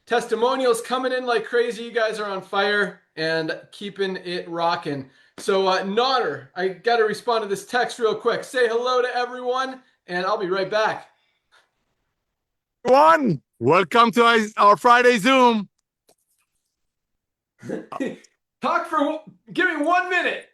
Testimonials coming in like crazy. You guys are on fire and keeping it rocking. So, Nodder, I got to respond to this text real quick. Say hello to everyone, and I'll be right back. Everyone, welcome to our Friday Zoom. Give me 1 minute.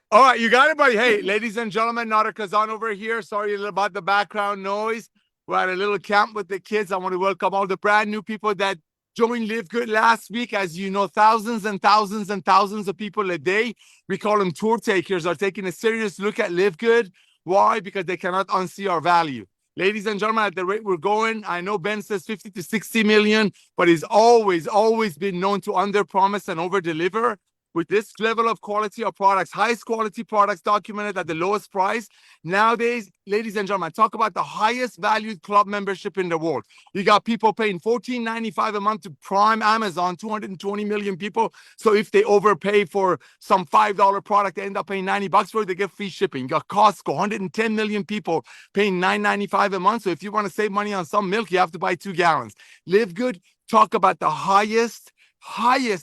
All right, you got it, buddy. Hey, ladies and gentlemen, Nodder Kazan over here. Sorry about the background noise. We're at a little camp with the kids. I want to welcome all the brand new people that joined LiveGood last week. As you know, thousands and thousands and thousands of people a day, we call them tour takers, are taking a serious look at LiveGood. Why? Because they cannot unsee our value. Ladies and gentlemen, at the rate we're going, I know Ben says 50 to 60 million, but he's always been known to under-promise and over-deliver. With this level of quality of products, highest quality products documented at the lowest price. Nowadays, ladies and gentlemen, talk about the highest valued club membership in the world. You got people paying $14.95 a month to Prime Amazon, 220 million people. So if they overpay for some $5 product, they end up paying $90 for it, they get free shipping. You got Costco, 110 million people paying $9.95 a month. So if you want to save money on some milk, you have to buy 2 gallons. LiveGood, talk about the highest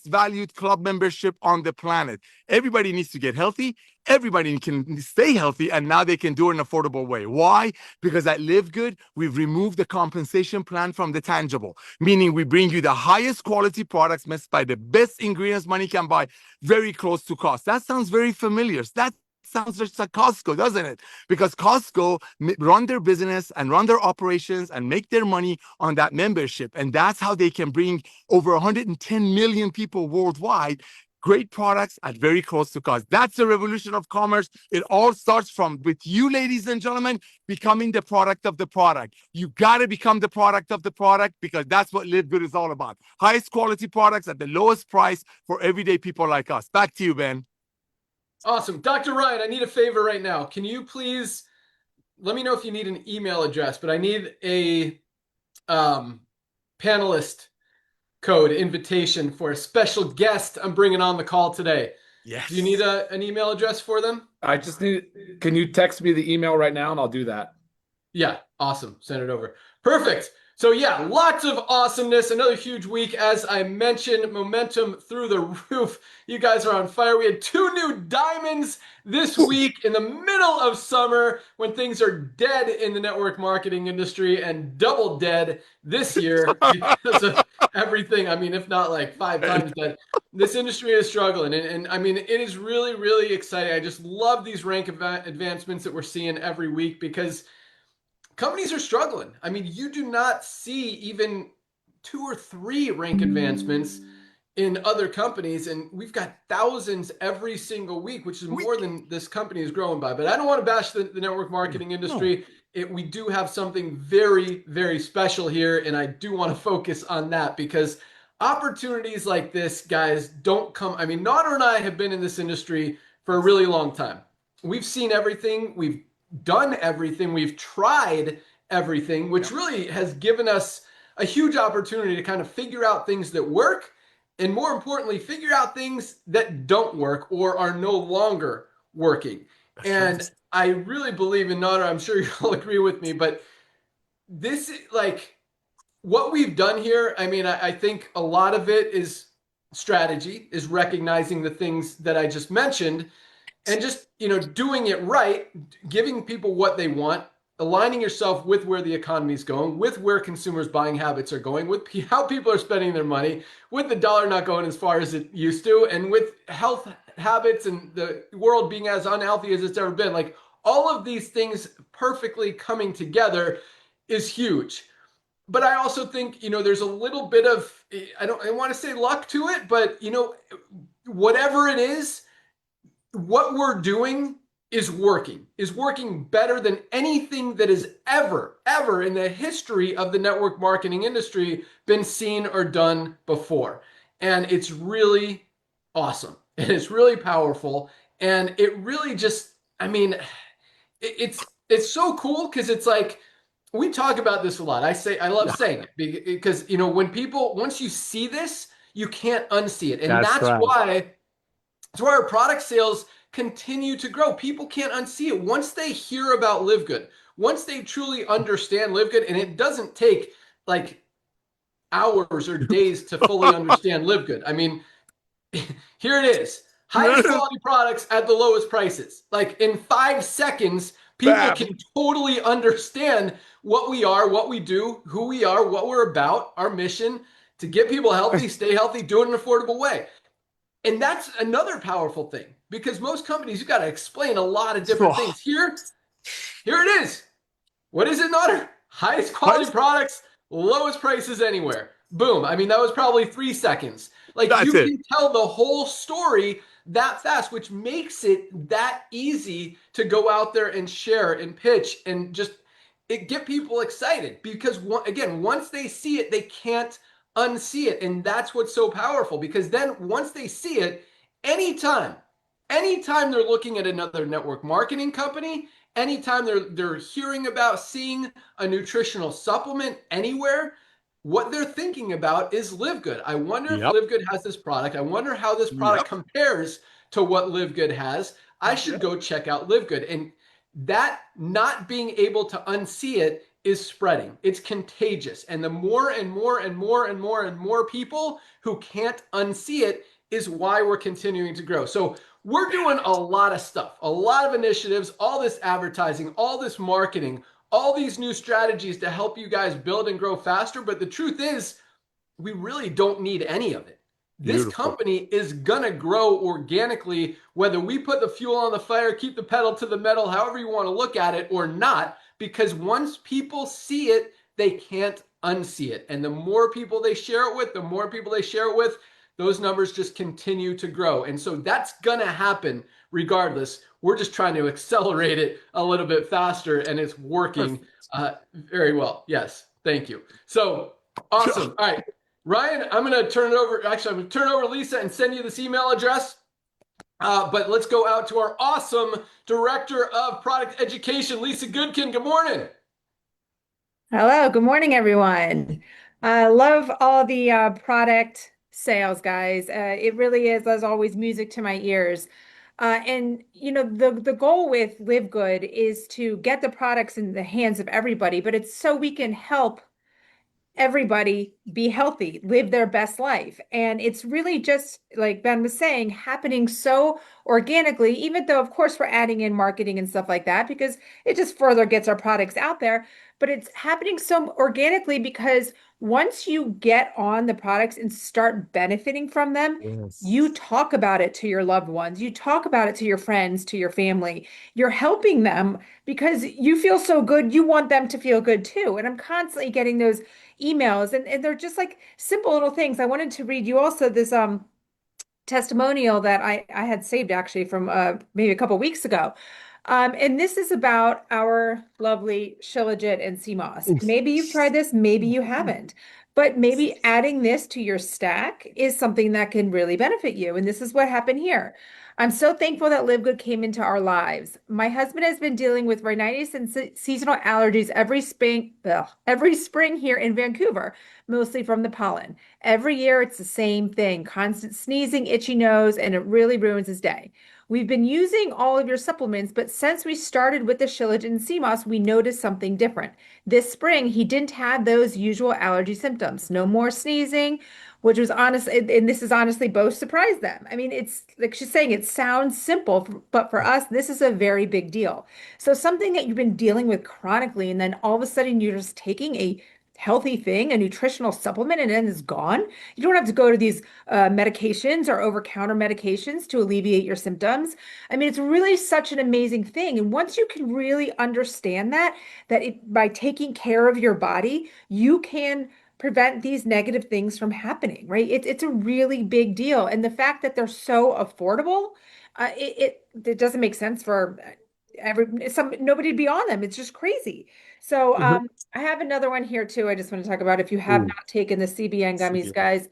valued club membership on the planet. Everybody needs to get healthy. Everybody can stay healthy, and now they can do it in an affordable way. Why? Because at LiveGood, we've removed the compensation plan from the tangible, meaning we bring you the highest quality products made by the best ingredients money can buy, very close to cost. That sounds very familiar. That sounds just like Costco, doesn't it? Because Costco run their business and run their operations and make their money on that membership. And that's how they can bring over 110 million people worldwide great products at very close to cost. That's the revolution of commerce. It all starts with you, ladies and gentlemen, becoming the product of the product. You got to become the product of the product, because that's what LiveGood is all about. Highest quality products at the lowest price for everyday people like us. Back to you, Ben. Awesome. Dr. Ryan, I need a favor right now. Can you please let me know if you need an email address, but I need a panelist code invitation for a special guest I'm bringing on the call today. Yes. Do you need an email address for them? Can you text me the email right now and I'll do that? Yeah, awesome. Send it over. Perfect. So yeah, lots of awesomeness. Another huge week. As I mentioned, momentum through the roof. You guys are on fire. We had 2 new diamonds this week in the middle of summer when things are dead in the network marketing industry, and double dead this year because of everything. I mean, if not like 5 times dead. This industry is struggling. And I mean, it is really, really exciting. I just love these rank advancements that we're seeing every week, because companies are struggling. I mean, you do not see even 2 or 3 rank advancements in other companies, and we've got thousands every single week, which is more than this company is growing by. But I don't want to bash the network marketing industry. We do have something very, very special here, and I do want to focus on that, because opportunities like this, guys, don't come. I mean, Nodder and I have been in this industry for a really long time. We've seen everything. We've done everything. We've tried everything, which really has given us a huge opportunity to kind of figure out things that work, and more importantly, figure out things that don't work or are no longer working. And I really believe in Nodder. I'm sure you'll agree with me, but this, like, what we've done here, I mean, I think a lot of it is strategy, is recognizing the things that I just mentioned, and just, doing it right, giving people what they want, aligning yourself with where the economy is going, with where consumers' buying habits are going, with how people are spending their money, with the dollar not going as far as it used to, and with health habits and the world being as unhealthy as it's ever been. Like, all of these things perfectly coming together is huge. But I also think, there's a little bit of, I want to say luck to it, but, whatever it is, what we're doing is working better than anything that has ever in the history of the network marketing industry been seen or done before. And it's really awesome. And it's really powerful. And it really just, I mean, it's so cool, because it's like, we talk about this a lot. I love saying it, because, when people, once you see this, you can't unsee it. And that's why our product sales continue to grow. People can't unsee it. Once they hear about LiveGood, once they truly understand LiveGood, and it doesn't take like hours or days to fully understand LiveGood. I mean, here it is. Highest quality products at the lowest prices. Like in 5 seconds, people Bam. can totally understand what we are, what we do, who we are, what we're about, our mission to get people healthy, stay healthy, do it in an affordable way. And that's another powerful thing because most companies, you got to explain a lot of different things. Here it is. What is it, Nutter? Highest quality products, lowest prices anywhere. Boom. I mean, that was probably 3 seconds. Like That's you it. can tell the whole story that fast, which makes it that easy to go out there and share and pitch and just get people excited because again, once they see it, they can't unsee it. And that's what's so powerful because then once they see it, anytime, anytime they're looking at another network marketing company, anytime they're hearing about seeing a nutritional supplement anywhere, what they're thinking about is LiveGood. I wonder if Yep. LiveGood has this product. I wonder how this product compares to what LiveGood has. I should go check out LiveGood. And that not being able to unsee it is spreading. It's contagious. And the more and more and more and more and more people who can't unsee it is why we're continuing to grow. So we're doing a lot of stuff, a lot of initiatives, all this advertising, all this marketing, all these new strategies to help you guys build and grow faster. But the truth is, we really don't need any of it. This company is going to grow organically, whether we put the fuel on the fire, keep the pedal to the metal, however you want to look at it or not, because once people see it, they can't unsee it. And the more people they share it with, the more people they share it with, those numbers just continue to grow. And so that's going to happen regardless. We're just trying to accelerate it a little bit faster, and it's working very well. Yes, thank you. So awesome. All right. Ryan, I'm going to turn it over. Actually, I'm going to turn it over to Lisa and send you this email address. But let's go out to our awesome Director of Product Education, Lisa Goodkin. Good morning. Hello, good morning, everyone. I love all the product sales, guys. It really is, as always, music to my ears. And you know, the goal with Live Good is to get the products in the hands of everybody, but it's so we can help everybody be healthy, live their best life. And it's really just like Ben was saying, happening so organically, even though, of course, we're adding in marketing and stuff like that because it just further gets our products out there. But it's happening so organically because once you get on the products and start benefiting from them, you talk about it to your loved ones, you talk about it to your friends, to your family. You're helping them because you feel so good, you want them to feel good too. And I'm constantly getting those emails and they're just like simple little things. I wanted to read you also this testimonial that I had saved actually from maybe a couple weeks ago. And this is about our lovely Shilajit and sea moss. Maybe you've tried this, maybe you haven't, but maybe adding this to your stack is something that can really benefit you. And this is what happened here. I'm so thankful that Live Good came into our lives. My husband has been dealing with rhinitis and seasonal allergies every spring here in Vancouver, mostly from the pollen. Every year it's the same thing, constant sneezing, itchy nose, and it really ruins his day. We've been using all of your supplements, but since we started with the Shilajit and sea moss, we noticed something different. This spring, he didn't have those usual allergy symptoms. No more sneezing, which was honest, and this is honestly both surprised them. I mean, it's like she's saying, it sounds simple, but for us, this is a very big deal. So something that you've been dealing with chronically, and then all of a sudden you're just taking a healthy thing, a nutritional supplement, and then it's gone. You don't have to go to these medications or over-counter medications to alleviate your symptoms. I mean, it's really such an amazing thing. And once you can really understand by taking care of your body, you can prevent these negative things from happening, right? It's a really big deal. And the fact that they're so affordable, it doesn't make sense for nobody to be on them. It's just crazy. So I have another one here too. I just want to talk about if you have not taken the CBN gummies, guys.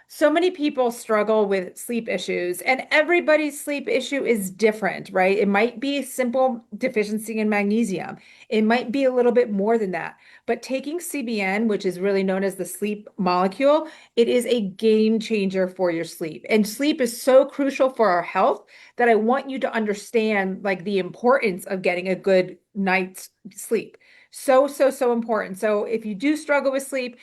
So many people struggle with sleep issues, and everybody's sleep issue is different, right? It might be a simple deficiency in magnesium. It might be a little bit more than that. But taking CBN, which is really known as the sleep molecule, it is a game changer for your sleep. And sleep is so crucial for our health that I want you to understand like the importance of getting a good night's sleep. So important. So if you do struggle with sleep,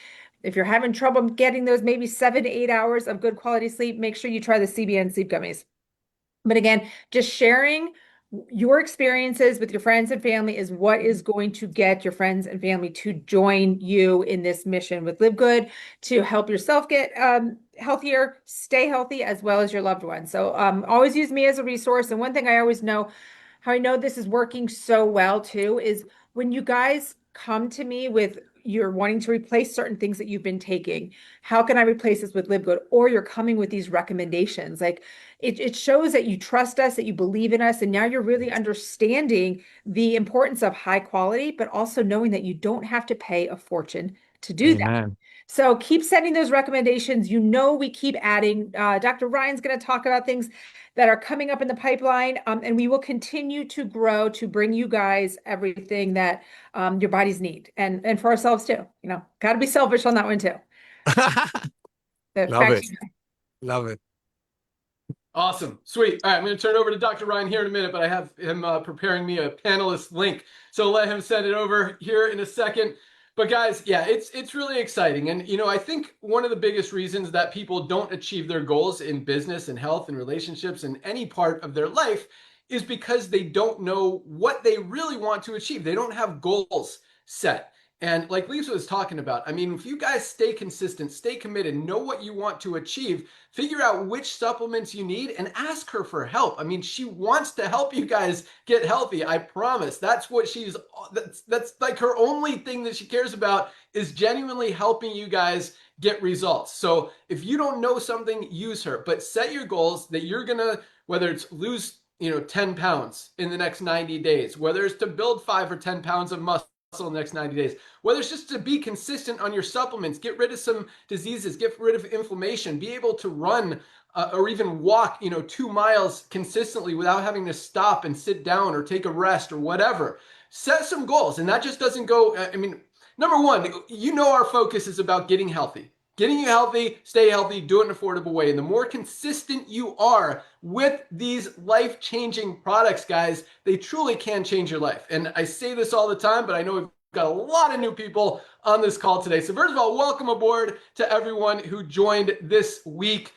If you're having trouble getting those maybe 7 to 8 hours of good quality sleep, make sure you try the CBN sleep gummies. But again, just sharing your experiences with your friends and family is what is going to get your friends and family to join you in this mission with Live Good to help yourself get healthier, stay healthy, as well as your loved ones. So always use me as a resource. And one thing I always know, how I know this is working so well too, is when you guys come to me with you're wanting to replace certain things that you've been taking. How can I replace this with Live Good? Or you're coming with these recommendations. Like it shows that you trust us, that you believe in us, and now you're really understanding the importance of high quality, but also knowing that you don't have to pay a fortune to do that. Amen. So keep sending those recommendations. You know, we keep adding. Dr. Ryan's going to talk about things that are coming up in the pipeline, and we will continue to grow to bring you guys everything that your bodies need, and for ourselves too. You know, got to be selfish on that one too. Love Back it. to you. Love it. Awesome. Sweet. All right, I'm going to turn over to Dr. Ryan here in a minute, but I have him preparing me a panelist link. So let him send it over here in a second. But guys, yeah, it's really exciting. And, you know, I think one of the biggest reasons that people don't achieve their goals in business and health and relationships and any part of their life is because they don't know what they really want to achieve. They don't have goals set. And like Lisa was talking about, I mean, if you guys stay consistent, stay committed, know what you want to achieve, figure out which supplements you need, and ask her for help. I mean, she wants to help you guys get healthy. I promise. That's what that's like her only thing that she cares about is genuinely helping you guys get results. So if you don't know something, use her, but set your goals that you're going to, whether it's lose 10 pounds in the next 90 days, whether it's to build 5 or 10 pounds of muscle in the next 90 days, whether it's just to be consistent on your supplements, get rid of some diseases, get rid of inflammation, be able to run or even walk 2 miles consistently without having to stop and sit down or take a rest or whatever. Set some goals. And that just doesn't go, I mean, number one, our focus is about getting healthy. Getting you healthy, stay healthy, do it in an affordable way. And the more consistent you are with these life-changing products, guys, they truly can change your life. And I say this all the time, but I know we've got a lot of new people on this call today. So first of all, welcome aboard to everyone who joined this week.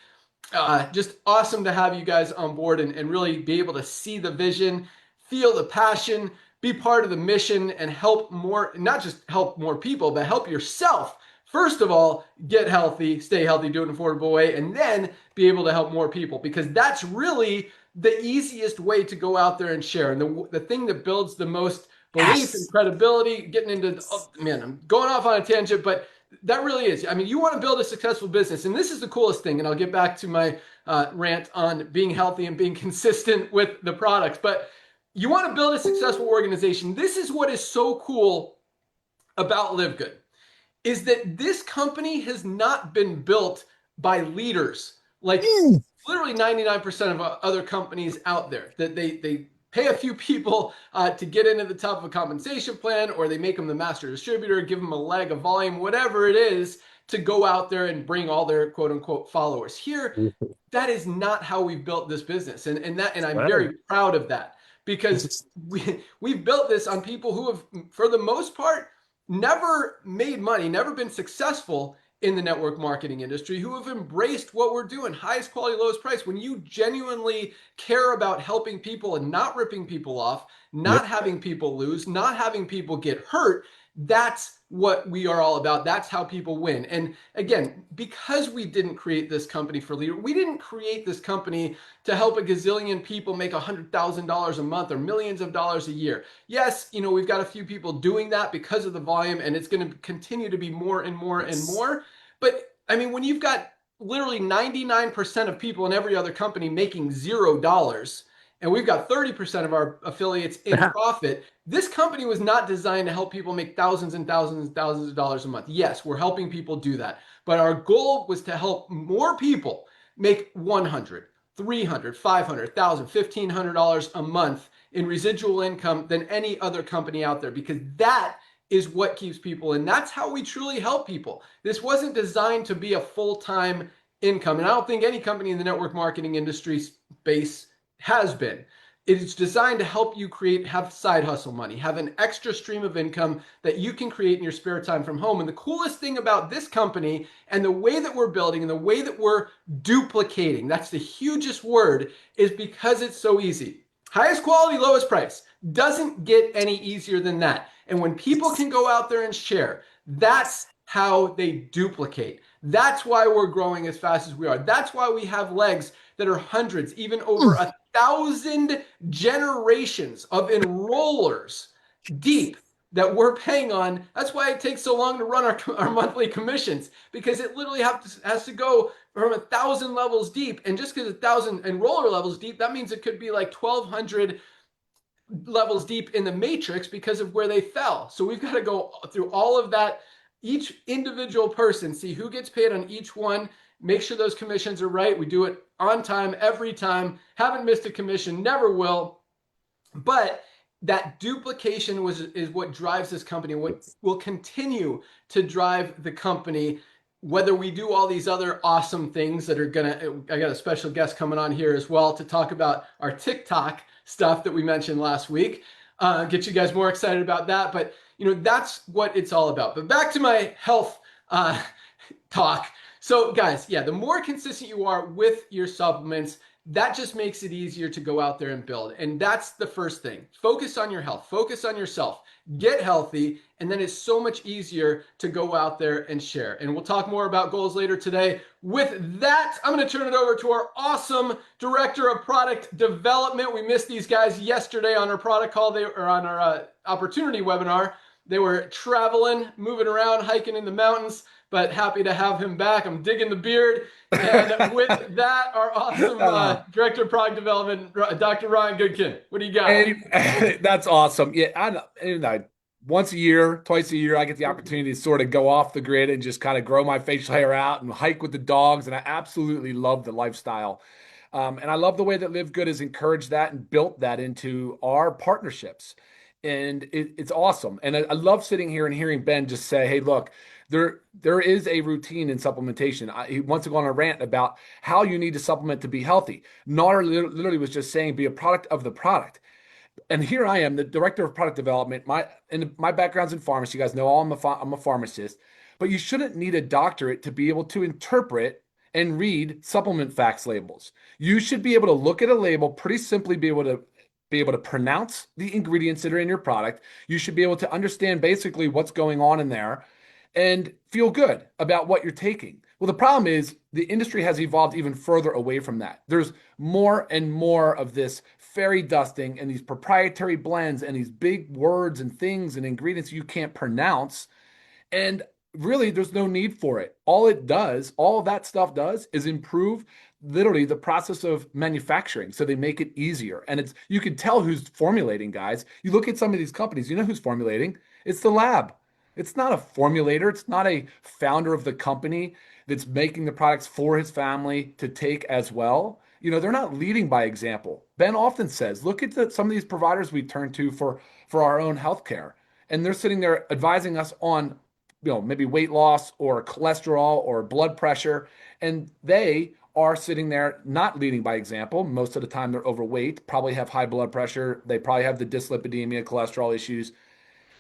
Just awesome to have you guys on board and really be able to see the vision, feel the passion, be part of the mission, and help more, not just help more people, but help yourself. First of all, get healthy, stay healthy, do it in an affordable way, and then be able to help more people, because that's really the easiest way to go out there and share. And the thing that builds the most belief and credibility, getting into, man, I'm going off on a tangent, but that really is. I mean, you want to build a successful business, and this is the coolest thing, and I'll get back to my rant on being healthy and being consistent with the products, but you want to build a successful organization. This is what is so cool about Live Good, is that this company has not been built by leaders like literally 99% of other companies out there, that they pay a few people to get into the top of a compensation plan, or they make them the master distributor, give them a leg of volume, whatever it is, to go out there and bring all their quote unquote followers. Here, that is not how we've built this business. And I'm very proud of that, because we've built this on people who have, for the most part, never made money, never been successful in the network marketing industry, who have embraced what we're doing, highest quality, lowest price. When you genuinely care about helping people and not ripping people off, not having people lose, not having people get hurt, that's what we are all about. That's how people win. And again, because we didn't create this company for leader, we didn't create this company to help a gazillion people make $100,000 a month or millions of dollars a year. Yes, we've got a few people doing that because of the volume, and it's going to continue to be more and more and more. But I mean, when you've got literally 99% of people in every other company making $0, and we've got 30% of our affiliates in profit, this company was not designed to help people make thousands and thousands and thousands of dollars a month. Yes, we're helping people do that. But our goal was to help more people make $100, $300, $500, $1,000, $1,500 a month in residual income than any other company out there, because that is what keeps people in. That's how we truly help people. This wasn't designed to be a full-time income. And I don't think any company in the network marketing industry space has been. It's designed to help you have side hustle money, have an extra stream of income that you can create in your spare time from home. And the coolest thing about this company and the way that we're building and the way that we're duplicating, that's the hugest word, is because it's so easy. Highest quality, lowest price. Doesn't get any easier than that. And when people can go out there and share, that's how they duplicate. That's why we're growing as fast as we are. That's why we have legs that are hundreds, even over 1,000 generations of enrollers deep that we're paying on. That's why it takes so long to run our monthly commissions, because it literally has to go from 1,000 levels deep. And just because 1,000 enroller levels deep, that means it could be like 1,200 levels deep in the matrix because of where they fell. So we've got to go through all of that, each individual person, see who gets paid on each one, make sure those commissions are right. We do it on time, every time. Haven't missed a commission, never will. But that duplication is what drives this company, what will continue to drive the company, whether we do all these other awesome things that are I got a special guest coming on here as well to talk about our TikTok stuff that we mentioned last week. Get you guys more excited about that. But, that's what it's all about. But back to my health talk. So guys, yeah, the more consistent you are with your supplements, that just makes it easier to go out there and build. And that's the first thing. Focus on your health, focus on yourself, get healthy, and then it's so much easier to go out there and share. And we'll talk more about goals later today. With that, I'm going to turn it over to our awesome director of product development. We missed these guys yesterday on our product call, on our opportunity webinar. They were traveling, moving around, hiking in the mountains, but happy to have him back. I'm digging the beard. And with that, our awesome director of product development, Dr. Ryan Goodkin. What do you got? Hey, that's awesome. Yeah, I once a year, twice a year, I get the opportunity to sort of go off the grid and just kind of grow my facial hair out and hike with the dogs. And I absolutely love the lifestyle. And I love the way that Live Good has encouraged that and built that into our partnerships. And it's awesome. And I love sitting here and hearing Ben just say, hey, look, there is a routine in supplementation. He wants to go on a rant about how you need to supplement to be healthy. Nader literally was just saying, be a product of the product. And here I am, the director of product development. My background's in pharmacy. You guys know I'm a pharmacist. But you shouldn't need a doctorate to be able to interpret and read supplement facts labels. You should be able to look at a label, pretty simply be able to pronounce the ingredients that are in your product. You should be able to understand basically what's going on in there and feel good about what you're taking. Well, the problem is the industry has evolved even further away from that. There's more and more of this fairy dusting and these proprietary blends and these big words and things and ingredients you can't pronounce. And really, there's no need for it. All that stuff does is improve literally the process of manufacturing. So they make it easier. And you can tell who's formulating, guys. You look at some of these companies, you know who's formulating? It's the lab. It's not a formulator. It's not a founder of the company that's making the products for his family to take as well. They're not leading by example. Ben often says, look at some of these providers we turn to for our own healthcare. And they're sitting there advising us on, maybe weight loss or cholesterol or blood pressure. And they are sitting there not leading by example. Most of the time they're overweight, probably have high blood pressure. They probably have the dyslipidemia, cholesterol issues.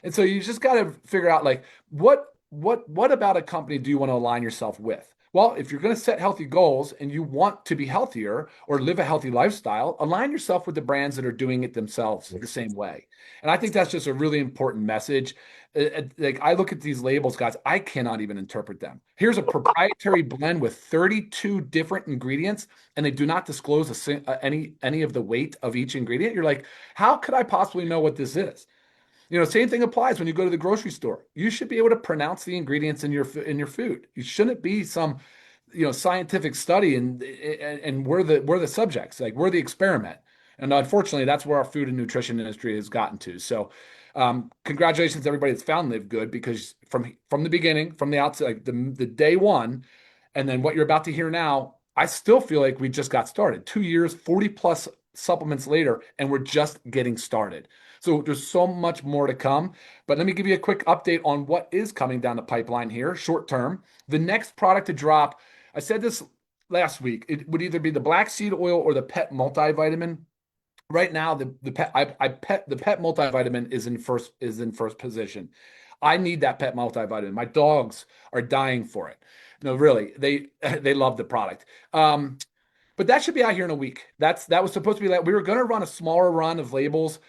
And so you just got to figure out what about a company do you want to align yourself with? Well, if you're going to set healthy goals and you want to be healthier or live a healthy lifestyle, align yourself with the brands that are doing it themselves the same way. And I think that's just a really important message. I look at these labels, guys, I cannot even interpret them. Here's a proprietary blend with 32 different ingredients, and they do not disclose any of the weight of each ingredient. You're like, how could I possibly know what this is? Same thing applies when you go to the grocery store. You should be able to pronounce the ingredients in your food. You shouldn't be some, scientific study and we're the subjects, we're the experiment. And unfortunately, that's where our food and nutrition industry has gotten to. So, congratulations to everybody that's found Live Good, because from the beginning, from the outset, the day one, and then what you're about to hear now, I still feel like we just got started. 2 years, 40 plus supplements later, and we're just getting started. So there's so much more to come. But let me give you a quick update on what is coming down the pipeline here, short term. The next product to drop, I said this last week, it would either be the black seed oil or the pet multivitamin. Right now, the pet multivitamin is in first position. I need that pet multivitamin. My dogs are dying for it. No, really, they they love the product. But that should be out here in a week. That was supposed to be like we were going to run a smaller run of labels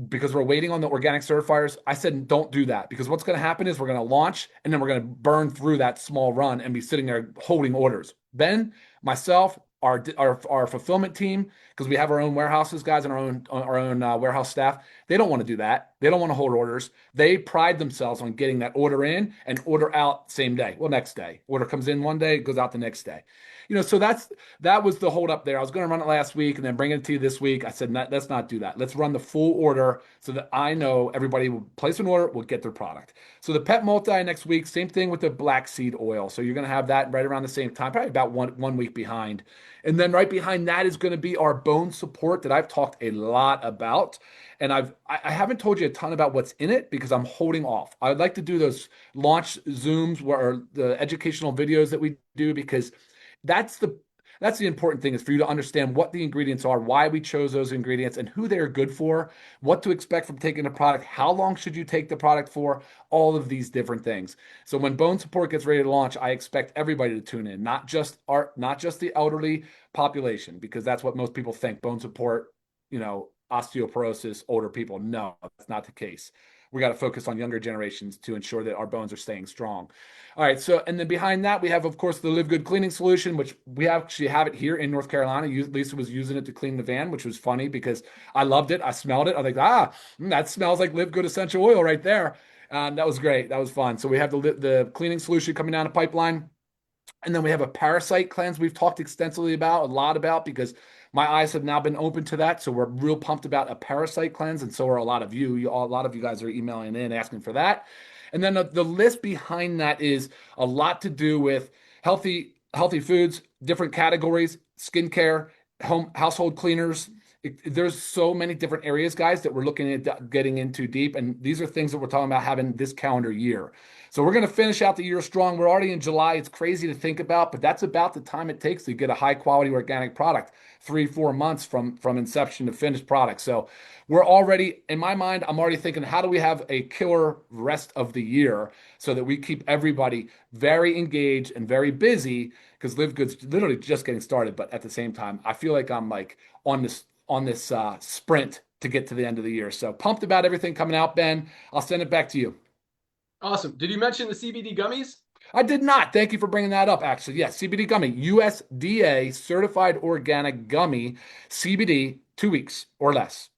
because we're waiting on the organic certifiers. I said don't do that because what's going to happen is we're going to launch and then we're going to burn through that small run and be sitting there holding orders. Ben, myself, our fulfillment team, because we have our own warehouses, guys, and our own warehouse staff. They don't want to do that. They don't want to hold orders. They pride themselves on getting that order in and order out same day. Well, next day. Order comes in one day, it goes out the next day. So that was the hold up there. I was going to run it last week and then bring it to you this week. I said, let's not do that. Let's run the full order so that I know everybody will place an order, will get their product. So the pet multi next week, same thing with the black seed oil. So you're going to have that right around the same time, probably about one week behind. And then right behind that is going to be our bone support that I've talked a lot about. And I haven't told you a ton about what's in it because I'm holding off. I'd like to do those launch Zooms or the educational videos that we do because that's the important thing is for you to understand what the ingredients are, why we chose those ingredients, and who they're good for, what to expect from taking the product, how long should you take the product for, all of these different things. So when Bone Support gets ready to launch, I expect everybody to tune in, not just the elderly population, because that's what most people think. Bone Support, osteoporosis, older people. No, that's not the case. We got to focus on younger generations to ensure that our bones are staying strong. All right. So, and then behind that, we have, of course, the LiveGood cleaning solution, which we actually have it here in North Carolina. Lisa was using it to clean the van, which was funny because I loved it. I smelled it. I was like, that smells like LiveGood essential oil right there. That was great. That was fun. So we have the cleaning solution coming down the pipeline. And then we have a parasite cleanse we've talked extensively about, a lot about, because my eyes have now been open to that. So we're real pumped about a parasite cleanse. And so are a lot of you. A lot of you guys are emailing in asking for that. And then the list behind that is a lot to do with healthy foods, different categories, skincare, household cleaners. There's so many different areas, guys, that we're looking at getting into deep. And these are things that we're talking about having this calendar year. So we're going to finish out the year strong. We're already in July. It's crazy to think about, but that's about the time it takes to get a high quality organic product, 3-4 months from inception to finished product. So we're already, in my mind, I'm already thinking, how do we have a killer rest of the year so that we keep everybody very engaged and very busy? Because LiveGood's literally just getting started, but at the same time, I feel like I'm like on this sprint to get to the end of the year. So pumped about everything coming out, Ben. I'll send it back to you. Awesome. Did you mention the CBD gummies? I did not. Thank you for bringing that up, actually. Yes, CBD gummy, USDA certified organic gummy, CBD, 2 weeks or less.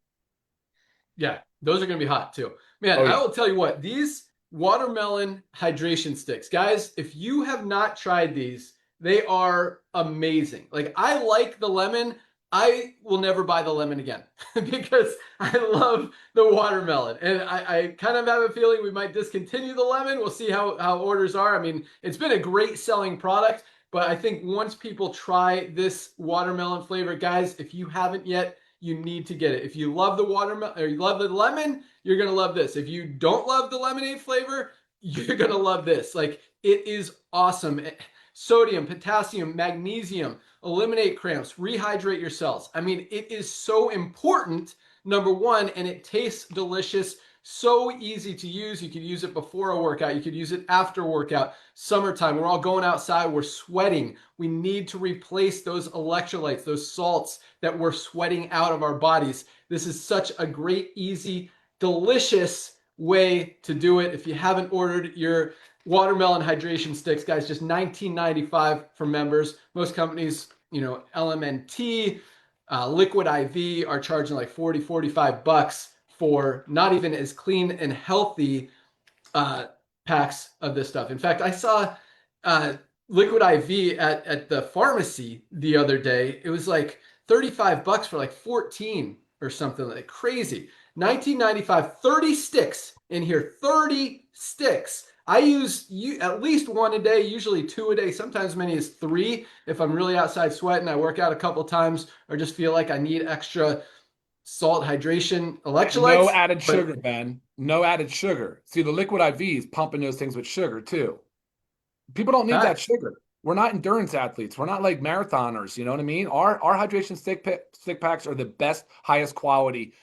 Yeah, those are going to be hot too. Man, I will tell you what, these watermelon hydration sticks, guys, if you have not tried these, they are amazing. Like, I like the lemon. I will never buy the lemon again because I love the watermelon. And I kind of have a feeling we might discontinue the lemon. We'll see how orders are. I mean, it's been a great selling product, but I think once people try this watermelon flavor, guys, if you haven't yet, you need to get it. If you love the watermelon or you love the lemon, you're going to love this. If you don't love the lemonade flavor, you're going to love this. Like, it is awesome. Sodium, potassium, magnesium, eliminate cramps, rehydrate your cells. I mean, it is so important, number one, and it tastes delicious. So easy to use. You could use it before a workout. You could use it after a workout. Summertime, we're all going outside. We're sweating. We need to replace those electrolytes, those salts that we're sweating out of our bodies. This is such a great, easy, delicious way to do it. If you haven't ordered your watermelon hydration sticks, guys, just $19.95 for members. Most companies, LMNT, Liquid IV are charging like $40-45 for not even as clean and healthy packs of this stuff. In fact, I saw Liquid IV at the pharmacy the other day. It was like $35 for like 14 or something, like crazy. $19.95, 30 sticks in here, 30 sticks. I use at least one a day, usually 2 a day, sometimes as many as 3 if I'm really outside sweating. I work out a couple times or just feel like I need extra salt, hydration, electrolytes. No added sugar, Ben. No added sugar. See, the Liquid IV is pumping those things with sugar too. People don't need that sugar. we're not endurance athletes. We're not like marathoners. You know what I mean? Our hydration stick packs are the best, highest quality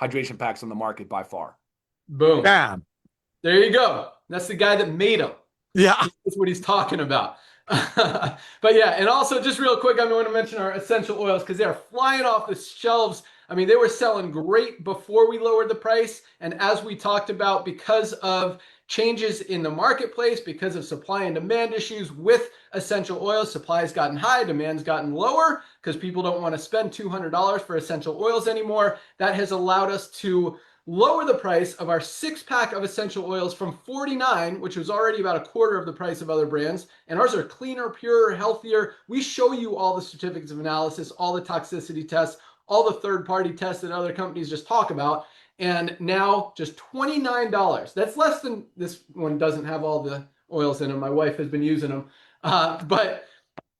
hydration packs on the market by far. Boom. Damn. There you go. That's the guy that made them. Yeah. That's what he's talking about. But yeah, and also just real quick, I want to mention our essential oils because they are flying off the shelves. I mean, they were selling great before we lowered the price. And as we talked about, because of changes in the marketplace, because of supply and demand issues with essential oils, supply has gotten high, demand's gotten lower because people don't want to spend $200 for essential oils anymore. That has allowed us to lower the price of our 6-pack of essential oils from $49, which was already about a quarter of the price of other brands. And ours are cleaner, purer, healthier. We show you all the certificates of analysis, all the toxicity tests, all the third-party tests that other companies just talk about. And now just $29. That's less than, this one doesn't have all the oils in them. My wife has been using them. But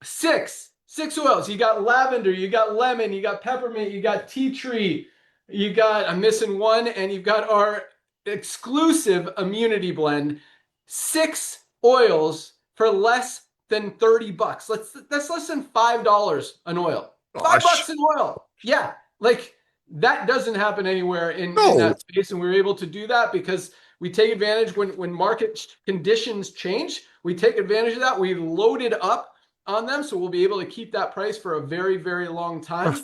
six oils. You got lavender, you got lemon, you got peppermint, you got tea tree, you got, I'm missing one, and you've got our exclusive immunity blend. 6 oils for less than 30 bucks. That's less than $5 an oil. $5 an oil. Yeah. Like that doesn't happen anywhere in that space. And we were able to do that because we take advantage when market conditions change, we take advantage of that. We loaded up on them. So we'll be able to keep that price for a very, very long time.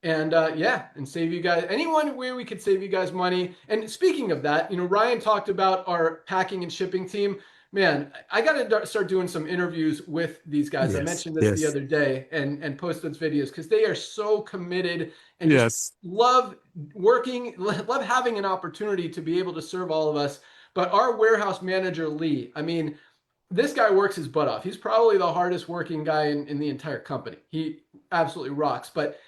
And yeah, and save you guys, anyone where we could save you guys money. And speaking of that, you know, Ryan talked about our packing and shipping team. Man, I got to start doing some interviews with these guys. Yes, I mentioned this the other day and post those videos because they are so committed and just love working, love having an opportunity to be able to serve all of us. But our warehouse manager, Lee, I mean, this guy works his butt off. He's probably the hardest working guy in the entire company. He absolutely rocks. But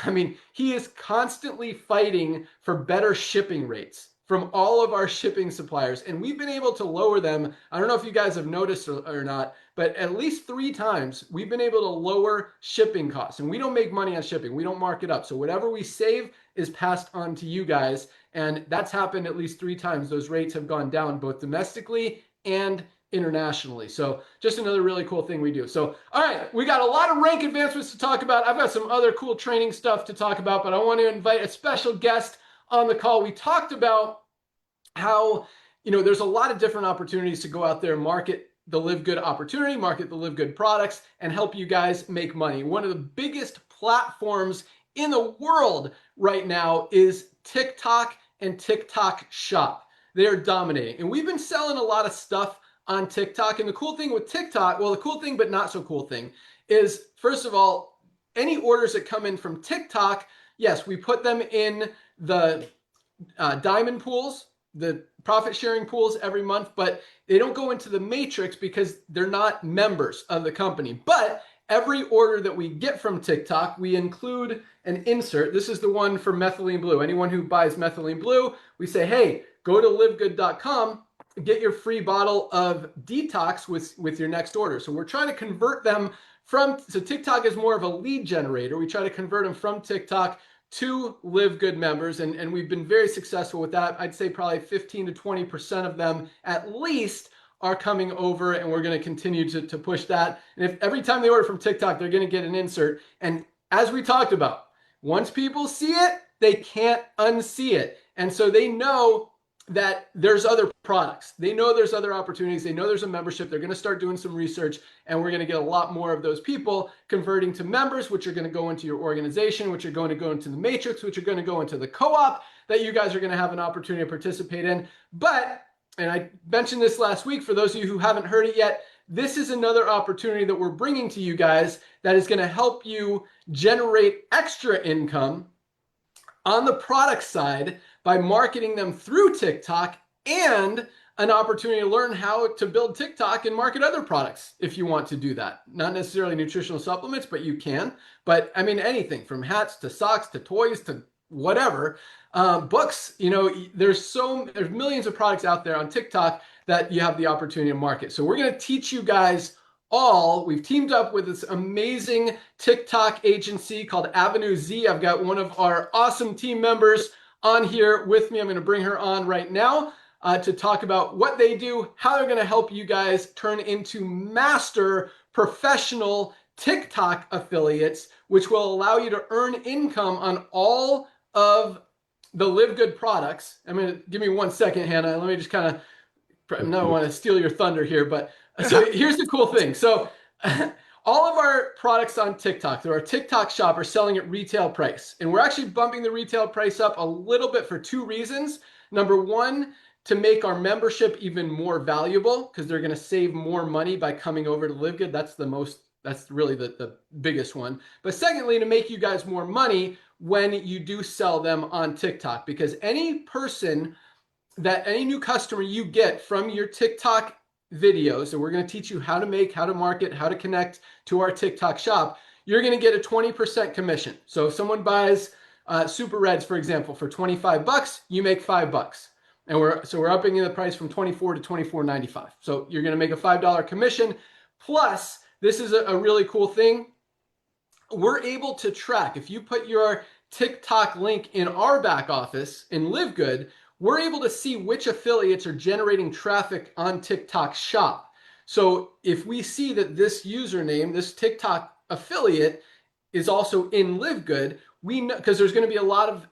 I mean, he is constantly fighting for better shipping rates from all of our shipping suppliers. And we've been able to lower them. I don't know if you guys have noticed or not, but at least 3 times we've been able to lower shipping costs. And we don't make money on shipping. We don't mark it up. So whatever we save is passed on to you guys. And that's happened at least 3 times. Those rates have gone down both domestically and internationally. So just another really cool thing we do. So, all right, we got a lot of rank advancements to talk about. I've got some other cool training stuff to talk about, but I want to invite a special guest on the call. We talked about how, you know, there's a lot of different opportunities to go out there and market the Live Good opportunity, market the Live Good products, and help you guys make money. One of the biggest platforms in the world right now is TikTok and TikTok Shop. They are dominating. And we've been selling a lot of stuff on TikTok. And the cool thing with TikTok, well, the cool thing, but not so cool thing is, first of all, any orders that come in from TikTok, yes, we put them in the diamond pools, the profit sharing pools every month, but they don't go into the matrix because they're not members of the company. But every order that we get from TikTok, we include an insert. This is the one for methylene blue. Anyone who buys methylene blue, we say, hey, go to livegood.com, get your free bottle of detox with your next order. So we're trying to convert them from, so TikTok is more of a lead generator. We try to convert them from TikTok to Live Good members, and we've been very successful with that. I'd say probably 15 to 20% of them at least are coming over, and we're going to continue to push that. And if every time they order from TikTok, they're going to get an insert. And as we talked about, once people see it, they can't unsee it. And so they know that there's other products. They know there's other opportunities. They know there's a membership. They're going to start doing some research, and we're going to get a lot more of those people converting to members, which are going to go into your organization, which are going to go into the matrix, which are going to go into the co-op that you guys are going to have an opportunity to participate in. But, and I mentioned this last week, for those of you who haven't heard it yet, this is another opportunity that we're bringing to you guys that is going to help you generate extra income on the product side by marketing them through TikTok, and an opportunity to learn how to build TikTok and market other products if you want to do that. Not necessarily nutritional supplements, but you can. But I mean, anything from hats to socks to toys to whatever. Books, you know, there's millions of products out there on TikTok that you have the opportunity to market. So we're going to teach you guys all. We've teamed up with this amazing TikTok agency called Avenue Z. I've got one of our awesome team members on here with me. I'm going to bring her on right now to talk about what they do, how they're going to help you guys turn into master professional TikTok affiliates, which will allow you to earn income on all of the LiveGood products. I'm going to give me 1 second, Hannah. Let me just kind of, I don't want to steal your thunder here, but so here's the cool thing. So all of our products on TikTok, through our TikTok shop, are selling at retail price. And we're actually bumping the retail price up a little bit for 2 reasons. Number one, to make our membership even more valuable, because they're going to save more money by coming over to LiveGood. That's really the biggest one. But secondly, to make you guys more money when you do sell them on TikTok, because any new customer you get from your TikTok videos, and we're going to teach you how to make, how to market, how to connect to our TikTok shop, you're going to get a 20% commission. So if someone buys Super Reds, for example, for 25 bucks, you make $5. And we're upping the price from 24 to 24.95. So you're going to make a $5 commission. Plus, this is a really cool thing. We're able to track, if you put your TikTok link in our back office in LiveGood, we're able to see which affiliates are generating traffic on TikTok shop. So if we see that this username, this TikTok affiliate, is also in LiveGood, we know, because there's going to be a lot of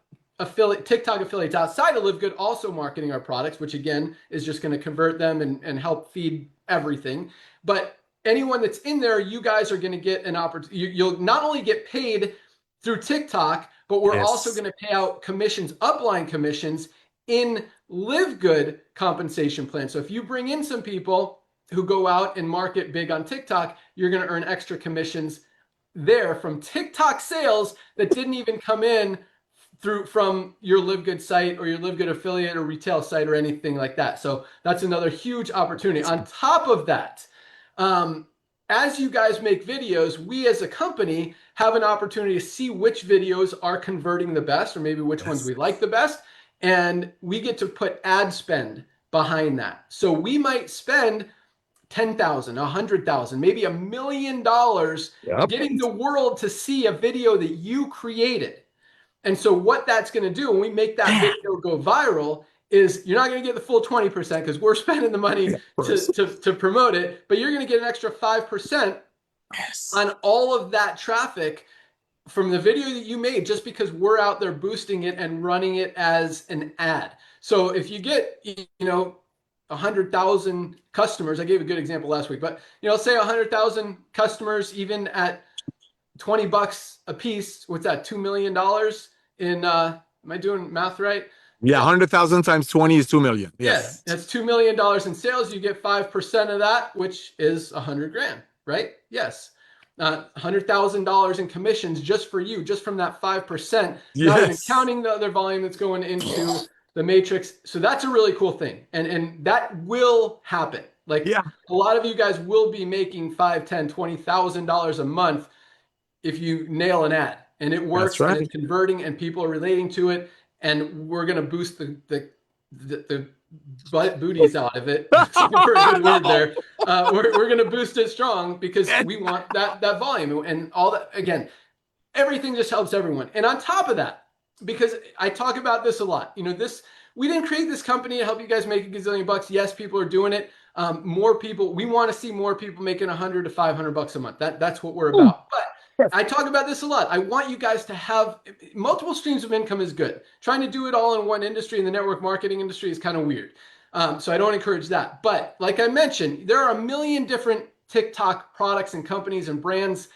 TikTok affiliates outside of LiveGood also marketing our products, which again is just going to convert them and help feed everything. But anyone that's in there, you guys are going to get an opportunity. You'll not only get paid through TikTok, but we're also going to pay out commissions, upline commissions, in LiveGood compensation plan. So if you bring in some people who go out and market big on TikTok, you're going to earn extra commissions there from TikTok sales that didn't even come in from your LiveGood site or your LiveGood affiliate or retail site or anything like that. So that's another huge opportunity. On top of that, as you guys make videos, we as a company have an opportunity to see which videos are converting the best, or maybe which ones we like the best. And we get to put ad spend behind that. So we might spend $10,000, $100,000, maybe $1 million getting the world to see a video that you created. And so what that's going to do when we make that video go viral is you're not going to get the full 20% because we're spending the money to promote it, but you're going to get an extra 5% on all of that traffic from the video that you made, just because we're out there boosting it and running it as an ad. So if you get, 100,000 customers, I gave a good example last week, but say 100,000 customers, even at $20 a piece, what's that, $2 million in, am I doing math right? Yeah, 100,000 times 20 is 2 million. Yes, that's $2 million in sales. You get 5% of that, which is 100 grand, right? Yes. $100,000 in commissions just for you, just from that 5%, not even counting the other volume that's going into the matrix. So that's a really cool thing. And that will happen. Like a lot of you guys will be making $5,000, $10,000, $20,000 a month if you nail an ad and it works and it's converting and people are relating to it. And we're going to boost the butt booties out of it. Super good word there. We're going to boost it strong because we want that volume and all that. Again, everything just helps everyone. And on top of that, because I talk about this a lot, we didn't create this company to help you guys make a gazillion bucks. Yes, people are doing it. More people, we want to see more people making $100 to $500 a month. That's what we're about. But I talk about this a lot. I want you guys to have multiple streams of income is good. Trying to do it all in one industry, in the network marketing industry, is kind of weird. So I don't encourage that. But like I mentioned, there are a million different TikTok products and companies and brands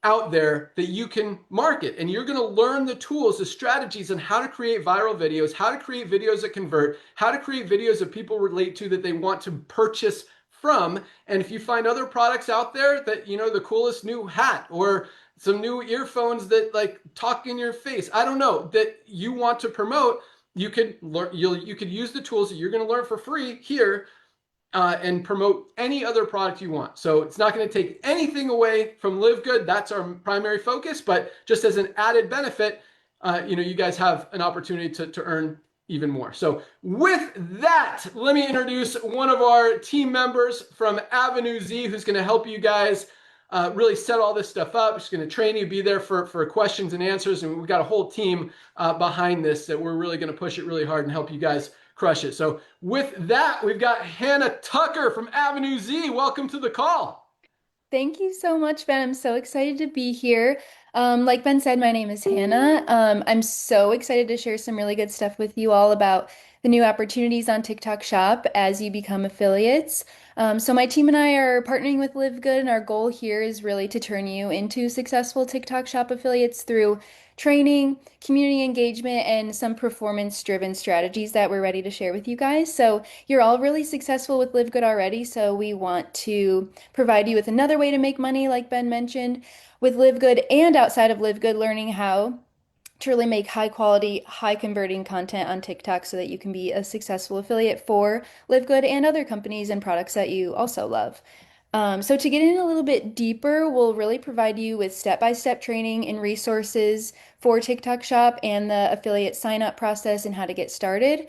out there that you can market. And you're going to learn the tools, the strategies on how to create viral videos, how to create videos that convert, how to create videos that people relate to, that they want to purchase from. And if you find other products out there that, the coolest new hat or some new earphones that like talk in your face, I don't know, that you want to promote, you could learn, you could use the tools that you're going to learn for free here and promote any other product you want. So it's not going to take anything away from LiveGood. That's our primary focus, but just as an added benefit, you guys have an opportunity to earn even more. So with that, let me introduce one of our team members from Avenue Z, who's going to help you guys really set all this stuff up. She's going to train you, be there for questions and answers. And we've got a whole team behind this that we're really going to push it really hard and help you guys crush it. So with that, we've got Hannah Tucker from Avenue Z. Welcome to the call. Thank you so much, Ben. I'm so excited to be here. Like Ben said, my name is Hannah. I'm so excited to share some really good stuff with you all about the new opportunities on TikTok Shop as you become affiliates. So my team and I are partnering with LiveGood, and our goal here is really to turn you into successful TikTok Shop affiliates through training, community engagement, and some performance-driven strategies that we're ready to share with you guys. So you're all really successful with LiveGood already, so we want to provide you with another way to make money, like Ben mentioned, with LiveGood and outside of LiveGood, learning how to really make high quality, high converting content on TikTok so that you can be a successful affiliate for LiveGood and other companies and products that you also love. So to get in a little bit deeper, we'll really provide you with step-by-step training and resources for TikTok Shop and the affiliate sign-up process and how to get started.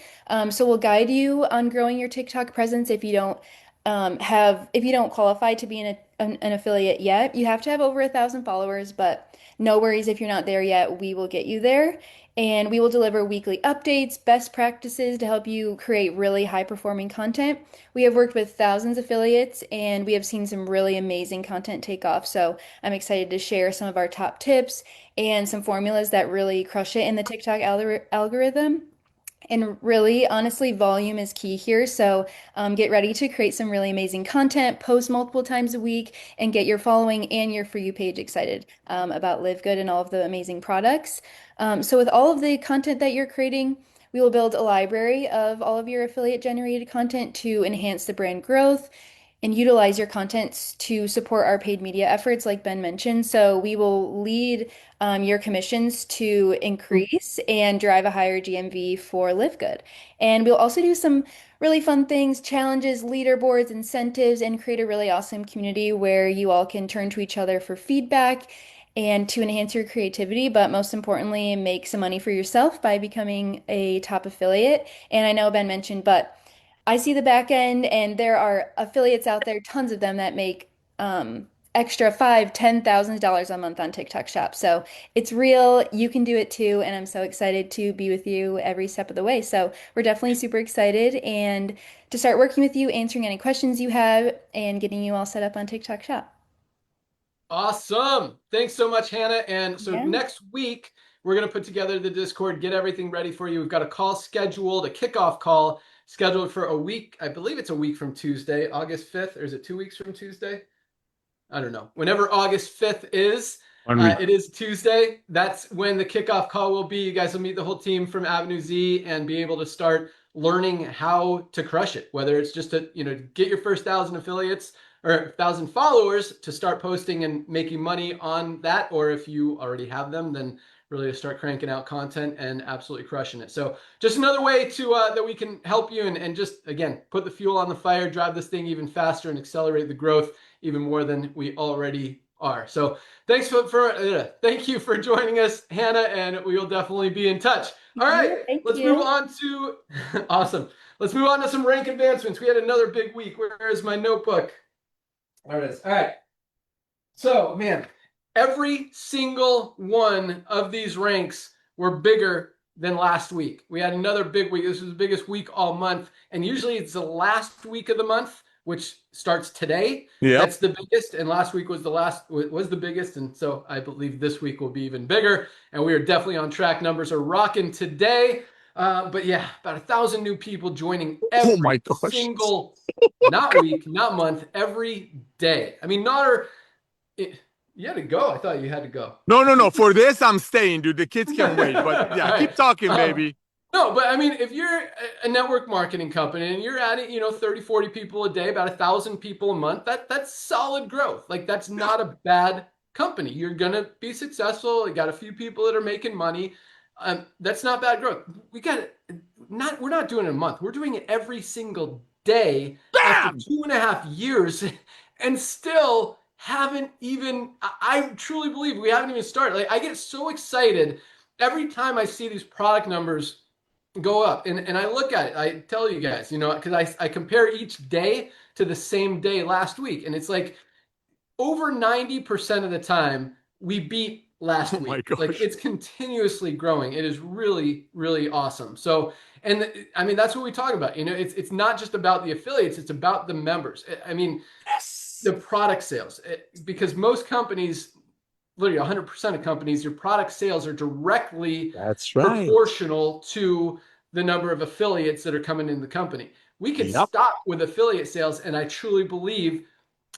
So we'll guide you on growing your TikTok presence if you don't if you don't qualify to be an affiliate yet. You have to have over 1,000 followers, but no worries if you're not there yet. We will get you there. And we will deliver weekly updates, best practices to help you create really high performing content. We have worked with thousands of affiliates and we have seen some really amazing content take off. So I'm excited to share some of our top tips and some formulas that really crush it in the TikTok algorithm. And really, honestly, volume is key here. So get ready to create some really amazing content, post multiple times a week, and get your following and your For You page excited about Live Good and all of the amazing products. So with all of the content that you're creating, we will build a library of all of your affiliate generated content to enhance the brand growth and utilize your contents to support our paid media efforts, like Ben mentioned. So we will lead your commissions to increase and drive a higher GMV for Live Good. And we'll also do some really fun things, challenges, leaderboards, incentives, and create a really awesome community where you all can turn to each other for feedback and to enhance your creativity, but most importantly, make some money for yourself by becoming a top affiliate. And I know Ben mentioned, but I see the back end, and there are affiliates out there, tons of them that make extra five, $10,000 a month on TikTok Shop. So it's real. You can do it too, and I'm so excited to be with you every step of the way. So we're definitely super excited and to start working with you, answering any questions you have, and getting you all set up on TikTok Shop. Awesome. Thanks so much, Hannah. And so Yeah. next week, we're going to put together the Discord, get everything ready for you. We've got a call scheduled, a kickoff call scheduled for a week. I believe it's a week from Tuesday, August 5th, or is it 2 weeks from Tuesday? I don't know. Whenever August 5th is, it is Tuesday. That's when the kickoff call will be. You guys will meet the whole team from Avenue Z and be able to start learning how to crush it, whether it's just to, get your first 1,000 affiliates or 1,000 followers to start posting and making money on that, or if you already have them, then really to start cranking out content and absolutely crushing it. So just another way to that we can help you and just, again, put the fuel on the fire, drive this thing even faster and accelerate the growth even more than we already are. So thanks thank you for joining us, Hannah, and we will definitely be in touch. All right, Thank let's you. move on to awesome. Let's move on to some rank advancements. We had another big week. Where is my notebook? There it is. All right. So, man, every single one of these ranks were bigger than last week. We had another big week. This was the biggest week all month. And usually it's the last week of the month, which starts today. Yep. That's the biggest. And last week was the biggest. And so I believe this week will be even bigger. And we are definitely on track. Numbers are rocking today. But yeah, about 1,000 new people joining every Oh my gosh. single, not week, not month, every day. I mean, you had to go. I thought you had to go. No. For this, I'm staying, dude. The kids can't wait. But yeah, All keep right. talking, baby. No, but I mean, if you're a network marketing company and you're adding, 30, 40 people a day, about 1,000 people a month, that's solid growth. Like, that's not a bad company. You're going to be successful. You got a few people that are making money. That's not bad growth. We're not doing it a month. We're doing it every single day after 2.5 years and still haven't even, I truly believe we haven't even started. Like, I get so excited every time I see these product numbers go up and I look at it. I tell you guys, because I compare each day to the same day last week, and it's like over 90% of the time we beat last Oh my week. gosh. Like, it's continuously growing. It is really, really awesome. So, and I mean, that's what we talk about. It's not just about the affiliates, it's about the members. I mean, Yes. the product sales. Because most companies, literally 100% of companies, your product sales are directly That's right. proportional to the number of affiliates that are coming in the company. We could Yep. stop with affiliate sales, and I truly believe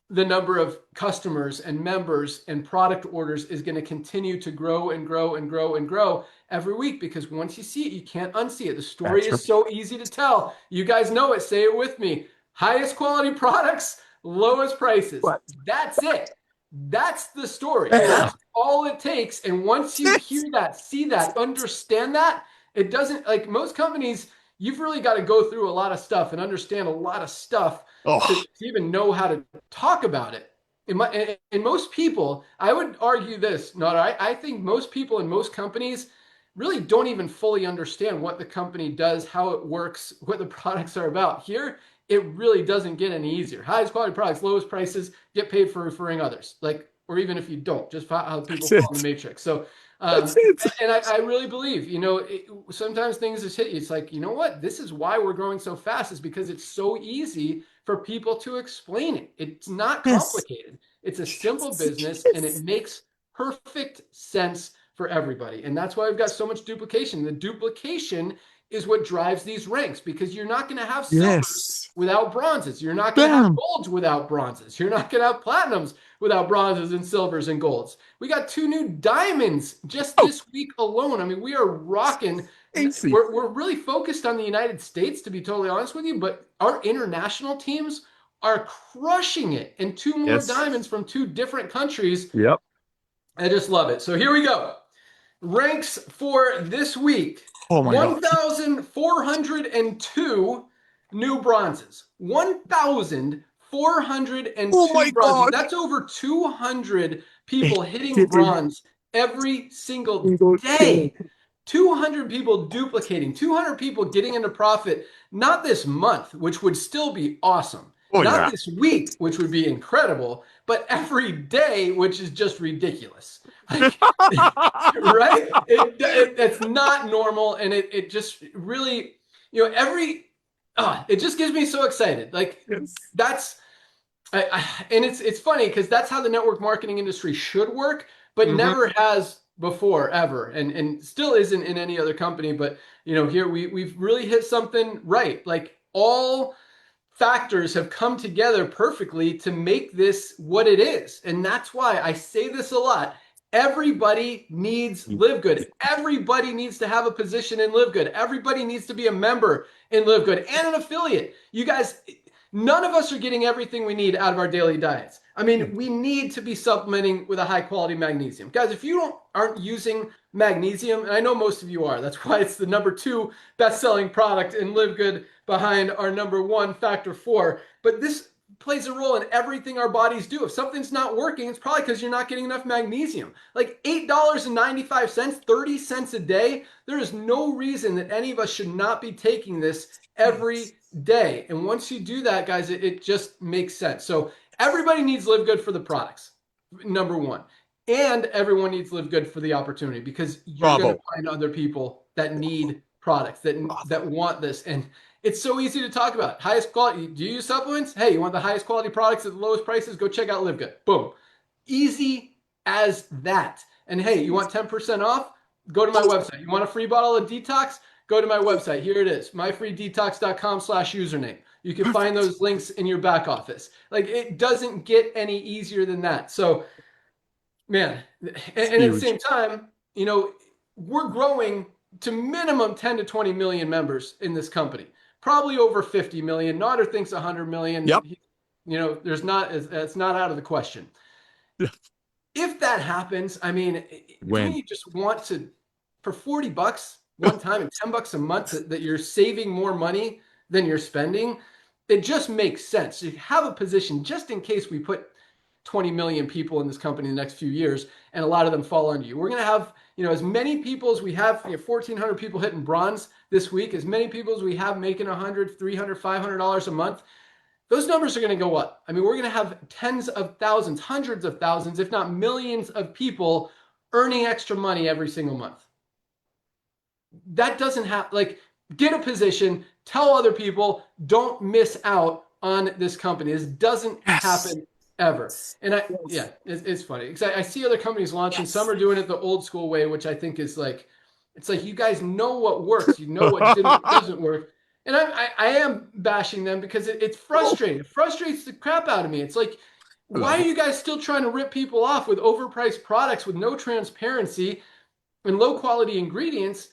the number of customers and members and product orders is going to continue to grow and grow and grow and grow every week, because once you see it, you can't unsee it. The story is so easy to tell. You guys know it. Say it with me. Highest quality products, lowest prices. What? That's it. That's the story. That's all it takes. And once you hear that, see that, understand that, it doesn't, like most companies, you've really got to go through a lot of stuff and understand a lot of stuff to even know how to talk about it. And most people, I would argue this, I think most people in most companies really don't even fully understand what the company does, how it works, what the products are about. Here, it really doesn't get any easier. Highest quality products, lowest prices, get paid for referring others. Like, or even if you don't, just how people fall in the matrix. So, and I really believe, sometimes things just hit you. It's like, you know what? This is why we're growing so fast, is because it's so easy for people to explain it. It's not complicated. It's a simple business, and it makes perfect sense for everybody. And that's why we've got so much duplication. The duplication is what drives these ranks, because you're not going to have silvers without bronzes. You're not going to have golds without bronzes. You're not going to have platinums without bronzes and silvers and golds. We got 2 new diamonds just this week alone. I mean, we are rocking. We're really focused on the United States, to be totally honest with you, but our international teams are crushing it. And 2 more diamonds from 2 different countries. Yep. I just love it. So here we go. Ranks for this week. Oh my God. 1,402 new bronzes. 1,402 Oh my bronzes. God. That's over 200 people hitting bronze every single day. 200 people duplicating, 200 people getting into profit, not this month, which would still be awesome. Not this week, which would be incredible, but every day, which is just ridiculous. Like, right? It's not normal, and it just really, it just gives me so excited. Like, that's, and it's funny because that's how the network marketing industry should work, but never has before, ever, and still isn't in any other company. But here we've really hit something right. Like, all factors have come together perfectly to make this what it is. And that's why I say this a lot. Everybody needs LiveGood. Everybody needs to have a position in LiveGood. Everybody needs to be a member in LiveGood and an affiliate. You guys, none of us are getting everything we need out of our daily diets. I mean, we need to be supplementing with a high quality magnesium. Guys, if you aren't using magnesium, and I know most of you are, that's why it's the #2 best-selling product in LiveGood behind our #1 Factor 4. But this plays a role in everything our bodies do. If something's not working, it's probably because you're not getting enough magnesium. Like $8.95, 30 cents a day. There is no reason that any of us should not be taking this every day. And once you do that, guys, it just makes sense. So everybody needs LiveGood for the products, #1. And everyone needs LiveGood for the opportunity, because you're going to find other people that need products, that want this. And it's so easy to talk about. Highest quality. Do you use supplements? Hey, you want the highest quality products at the lowest prices? Go check out LiveGood. Boom. Easy as that. And hey, you want 10% off? Go to my website. You want a free bottle of detox? Go to my website. Here it is, myfreedetox.com/username. You can find those links in your back office. Like, it doesn't get any easier than that. So, man, and at the same time, we're growing to minimum 10 to 20 million members in this company. Probably over 50 million. Nodder thinks 100 million. Yep. It's not out of the question. If that happens, I mean, don't you just want to, for $40 one time and $10 a month, that you're saving more money than you're spending? It just makes sense. You have a position just in case we put 20 million people in this company in the next few years, and a lot of them fall under you. We're going to have, as many people as we have, 1,400 people hitting bronze this week, as many people as we have making $100, $300, $500 a month. Those numbers are going to go up. I mean, we're going to have tens of thousands, hundreds of thousands, if not millions of people earning extra money every single month. That doesn't have, get a position, tell other people, don't miss out on this company. This doesn't happen ever. And it's funny because I see other companies launching. Some are doing it the old school way, which I think is like, it's like you guys know what works, you know what doesn't work. And I am bashing them because it's frustrating. It frustrates the crap out of me. It's like, why are you guys still trying to rip people off with overpriced products with no transparency and low quality ingredients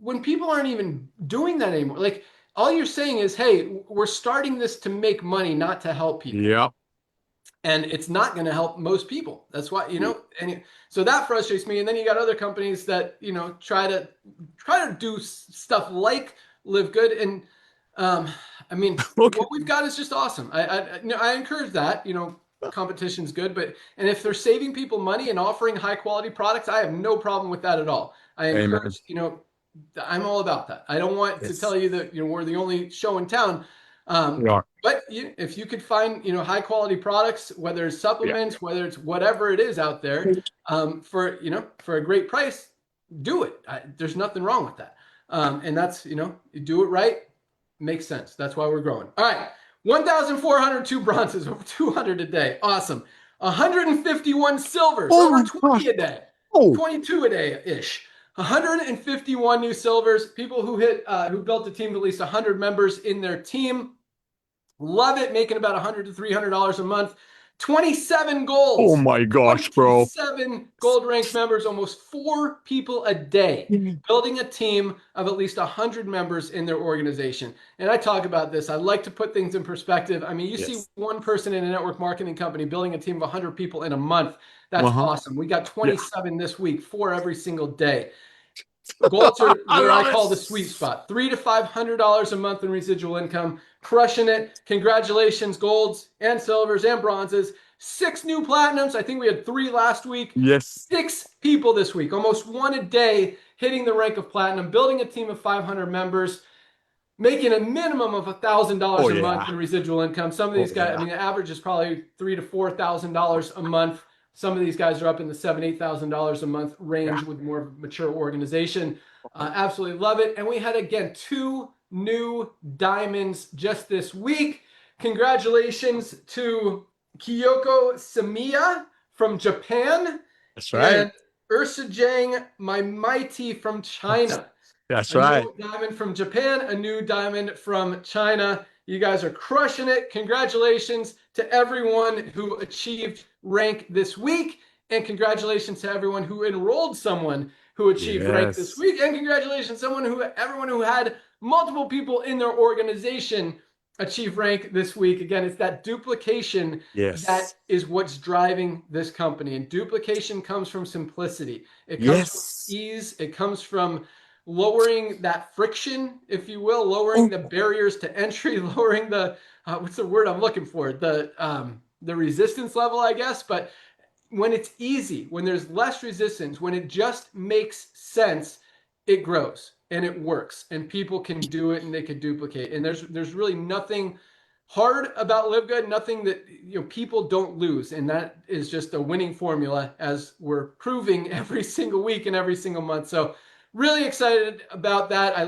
when people aren't even doing that anymore? Like, all you're saying is, hey, we're starting this to make money, not to help people. Yep. And it's not going to help most people. That's why, so that frustrates me. And then you got other companies that, try to do stuff like LiveGood. And I mean, what we've got is just awesome. I encourage that, competition's good, and if they're saving people money and offering high quality products, I have no problem with that at all. I encourage, I'm all about that. I don't want to tell you that, we're the only show in town. But if you could find, high quality products, whether it's supplements, whether it's whatever it is out there, for a great price, do it. There's nothing wrong with that. And that's, you do it right, makes sense. That's why we're growing. All right. 1,402 bronzes, over 200 a day. Awesome. 151 silvers, over 20 a day. 22 a day-ish. 151 new silvers. People who built a team of at least 100 members in their team. Love it, making about $100 to $300 a month. 27 golds. Oh my gosh, bro. 27 gold ranked members, almost 4 people a day, building a team of at least 100 members in their organization. And I talk about this. I like to put things in perspective. I mean, you see one person in a network marketing company building a team of 100 people in a month. That's awesome. We got 27 this week, 4 every single day. Golds are where I call the sweet spot. $300 to $500 a month in residual income. Crushing it. Congratulations, golds and silvers and bronzes. 6 new platinums. I think we had 3 last week. Yes. 6 people this week, almost 1 a day, hitting the rank of platinum, building a team of 500 members, making a minimum of $1,000 a month in residual income. Some of these guys, I mean, the average is probably $3,000 to $4,000 a month. Some of these guys are up in the $7,000 to $8,000 a month range with more mature organization. Absolutely love it. And we had, again, 2 new diamonds just this week. Congratulations to Kyoko Samiya from Japan. That's right. And Ursajang Maimighty from China. That's right. A new diamond from Japan, a new diamond from China. You guys are crushing it. Congratulations to everyone who achieved rank this week. And congratulations to everyone who enrolled someone who achieved rank this week. And congratulations to everyone who had multiple people in their organization achieve rank this week. Again, it's that duplication that is what's driving this company. And duplication comes from simplicity. It comes from ease. It comes from lowering that friction, if you will, lowering the barriers to entry, lowering the, what's the word I'm looking for? The resistance level, I guess. But when it's easy, when there's less resistance, when it just makes sense, it grows and it works and people can do it and they can duplicate. And there's really nothing hard about LiveGood, nothing that people don't lose. And that is just a winning formula, as we're proving every single week and every single month. So really excited about that.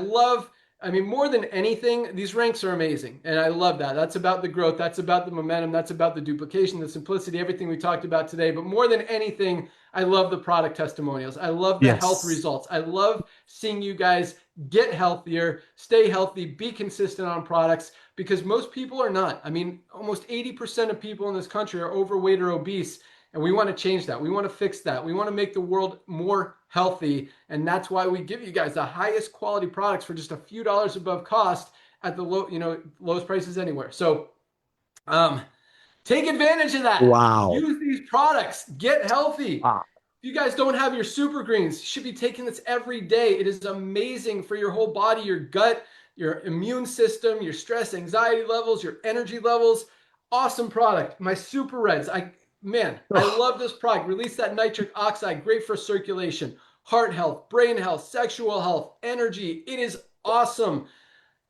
I mean, more than anything, these ranks are amazing. And I love that. That's about the growth. That's about the momentum. That's about the duplication, the simplicity, everything we talked about today. But more than anything, I love the product testimonials. I love the health results. I love seeing you guys get healthier, stay healthy, be consistent on products, because most people are not. I mean, almost 80% of people in this country are overweight or obese. And we want to change that. We want to fix that. We want to make the world more healthy. And that's why we give you guys the highest quality products for just a few dollars above cost at the lowest prices anywhere. So take advantage of that. Wow. Use these products. Get healthy. Wow. If you guys don't have your super greens, you should be taking this every day. It is amazing for your whole body, your gut, your immune system, your stress, anxiety levels, your energy levels. Awesome product. My super reds. Man, I love this product. Release that nitric oxide, great for circulation, heart health, brain health, sexual health, energy. It is awesome.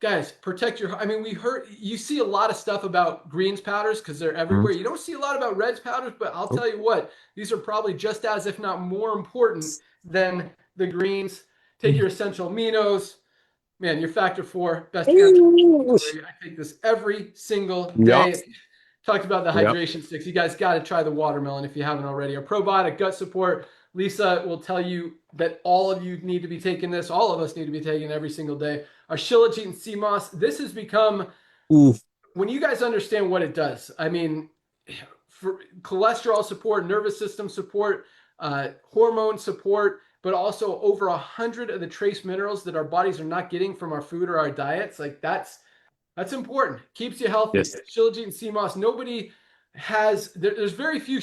Guys, protect your, I mean, you see a lot of stuff about greens powders because they're everywhere. You don't see a lot about reds powders, but I'll tell you what, these are probably just as, if not more important than the greens. Take your essential aminos. Man, your factor 4, best. I take this every single day. talked about the Yep. hydration sticks. You guys got to try the watermelon if you haven't already. Our probiotic gut support. Lisa will tell you that all of you need to be taking this. All of us need to be taking it every single day. Our Shilajit and sea moss. This has become, when you guys understand what it does, I mean, for cholesterol support, nervous system support, hormone support, but also over 100 of the trace minerals that our bodies are not getting from our food or our diets. Like that's important. Keeps you healthy. Yes. Shilajit and sea moss. Nobody has. There's very few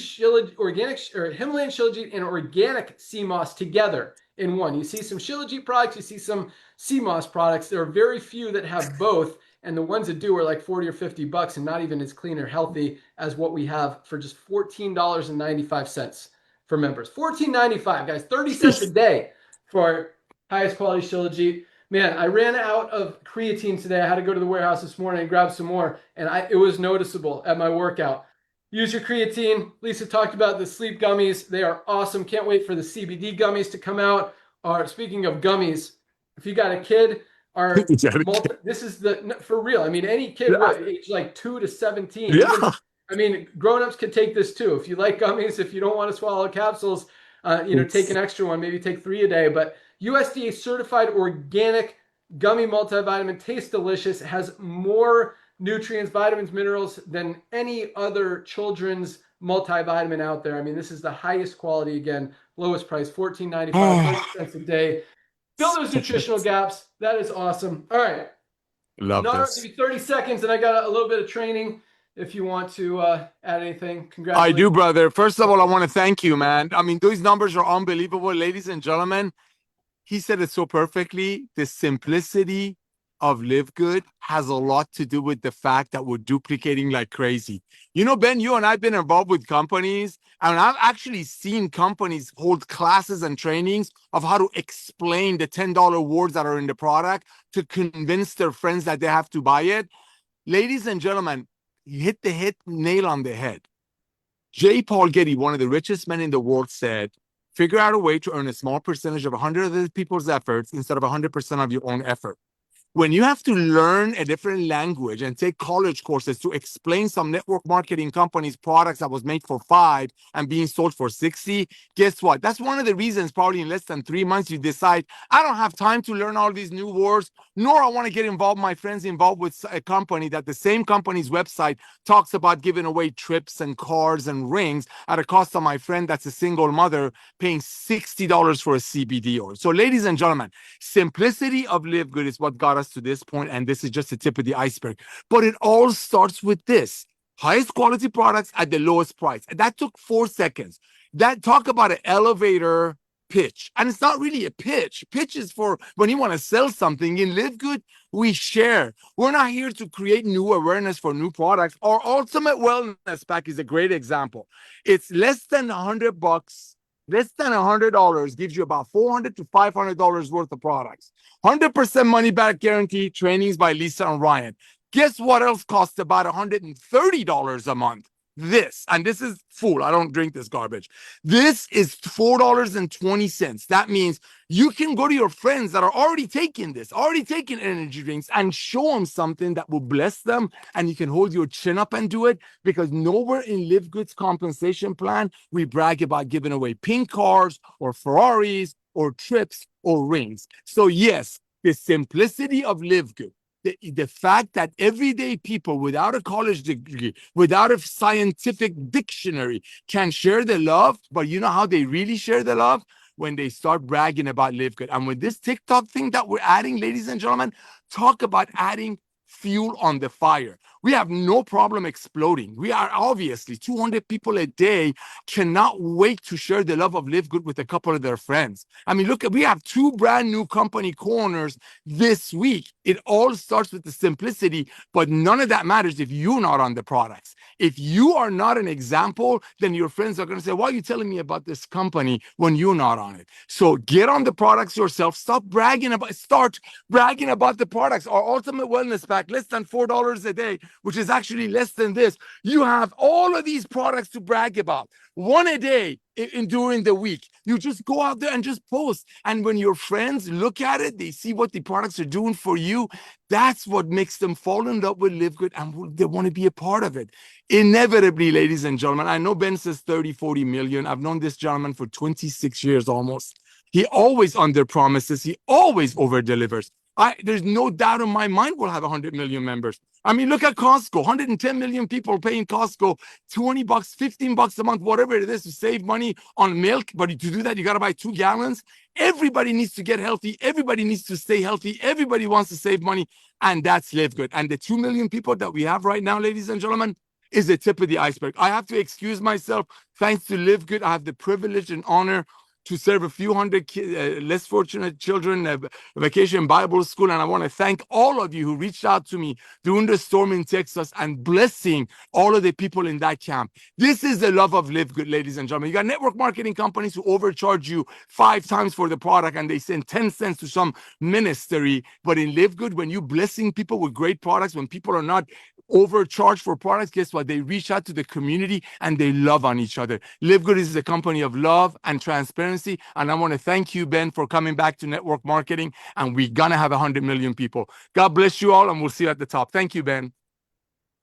organic or Himalayan Shilajit and organic sea moss together in one. You see some Shilajit products. You see some sea moss products. There are very few that have both. And the ones that do are like 40 or 50 bucks and not even as clean or healthy as what we have for just $14.95 for members. $14.95, guys, 30 cents a day for highest quality Shilajit. Man, I ran out of creatine today. I had to go to the warehouse this morning and grab some more, and it was noticeable at my workout. Use your creatine. Lisa talked about the sleep gummies. They are awesome. Can't wait for the CBD gummies to come out. Or speaking of gummies, if you got a kid, this is for real. I mean, any kid, age like 2 to 17. Yeah. Even, I mean, grown-ups could take this too. If you like gummies, if you don't want to swallow capsules, take an extra one, maybe take 3 a day. But USDA certified organic gummy multivitamin, tastes delicious, has more nutrients, vitamins, minerals than any other children's multivitamin out there. I mean, this is the highest quality, again, lowest price, $14.95, 30 cents a day. Fill those nutritional gaps. That is awesome. All right. Love Nara, this. give you 30 seconds, and I got a little bit of training if you want to add anything. Congratulations. I do, brother. First of all, I want to thank you, man. I mean, those numbers are unbelievable, ladies and gentlemen. He said it so perfectly. The simplicity of LiveGood has a lot to do with the fact that we're duplicating like crazy. You know, Ben, you and I have been involved with companies, and I've actually seen companies hold classes and trainings of how to explain the $10 words that are in the product to convince their friends that they have to buy it. Ladies and gentlemen, you hit the nail on the head. J. Paul Getty, one of the richest men in the world, said, figure out a way to earn a small percentage of 100 other people's efforts instead of 100% of your own effort. When you have to learn a different language and take college courses to explain some network marketing company's products that was made for $5 and being sold for $60, guess what? That's one of the reasons probably in less than 3 months you decide, I don't have time to learn all these new words, nor I want to get involved, my friends involved with a company that the same company's website talks about giving away trips and cars and rings at a cost of my friend that's a single mother paying $60 for a CBD oil. So ladies and gentlemen, simplicity of LiveGood is what got us to this point, and this is just the tip of the iceberg. But it all starts with this: highest quality products at the lowest price. And that took 4 seconds. That talk about an elevator pitch. And it's not really a pitch. Pitch is for when you want to sell something. In LiveGood, we share. We're not here to create new awareness for new products. Our Ultimate Wellness Pack is a great example. It's less than $100. Less than $100 gives you about $400 to $500 worth of products. 100% money back guarantee, trainings by Lisa and Ryan. Guess what else costs about $130 a month? This, and this is full. I don't drink this garbage. This is $4.20. That means you can go to your friends that are already taking this, already taking energy drinks, and show them something that will bless them. And you can hold your chin up and do it, because nowhere in LiveGood's compensation plan we brag about giving away pink cars or Ferraris or trips or rings. So yes, the simplicity of LiveGood, the fact that everyday people without a college degree, without a scientific dictionary can share the love, but you know how they really share the love? When they start bragging about LiveGood. And with this TikTok thing that we're adding, ladies and gentlemen, talk about adding fuel on the fire. We have no problem exploding. We are obviously 200 people a day cannot wait to share the love of LiveGood with a couple of their friends. I mean, look, we have 2 brand new company corners this week. It all starts with the simplicity, but none of that matters if you're not on the products. If you are not an example, then your friends are going to say, why are you telling me about this company when you're not on it? So get on the products yourself. Start bragging about the products. Our Ultimate Wellness Pack, less than $4 a day, which is actually less than this, you have all of these products to brag about. One a day during the week. You just go out there and just post. And when your friends look at it, they see what the products are doing for you. That's what makes them fall in love with Live Good, and they want to be a part of it. Inevitably, ladies and gentlemen, I know Ben says 30, 40 million. I've known this gentleman for 26 years almost. He always under promises. He always over delivers. There's no doubt in my mind we'll have 100 million members. I mean, look at Costco. 110 million people paying Costco $20, $15 a month, whatever it is, to save money on milk. But to do that, you got to buy 2 gallons. Everybody needs to get healthy. Everybody needs to stay healthy. Everybody wants to save money. And that's Live Good. And the 2 million people that we have right now, ladies and gentlemen, is the tip of the iceberg. I have to excuse myself. Thanks to Live Good, I have the privilege and honor to serve a few hundred less fortunate children, Vacation Bible School. And I want to thank all of you who reached out to me during the storm in Texas and blessing all of the people in that camp. This is the love of Live Good, ladies and gentlemen. You got network marketing companies who overcharge you 5 times for the product and they send 10 cents to some ministry. But in Live Good, when you're blessing people with great products, when people are not overcharged for products, guess what? They reach out to the community and they love on each other. Live Good is a company of love and transparency. And I want to thank you, Ben, for coming back to network marketing. And we're going to have 100 million people. God bless you all. And we'll see you at the top. Thank you, Ben.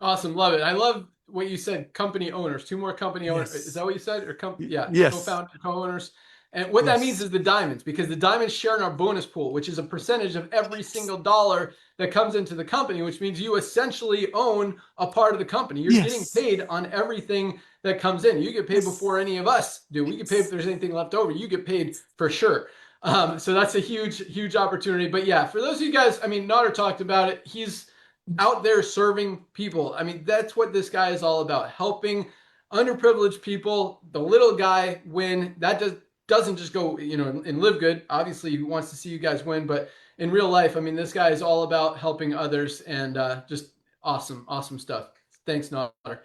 Awesome. Love it. I love what you said. Company owners, 2 more company owners. Yes. Is that what you said? Or yeah. Yes. Co-founder, co-owners. And what that means is the diamonds, because the diamonds share in our bonus pool, which is a percentage of every single dollar that comes into the company, which means you essentially own a part of the company. You're getting paid on everything that comes in. You get paid before any of us do. We get paid if there's anything left over. You get paid for sure. So that's a huge, huge opportunity. But yeah, for those of you guys, I mean, Nader talked about it. He's out there serving people. I mean, that's what this guy is all about, helping underprivileged people, the little guy win. That doesn't just go, you know, in Live Good. Obviously, he wants to see you guys win, but in real life, I mean, this guy is all about helping others, and just awesome, awesome stuff. Thanks, Nader.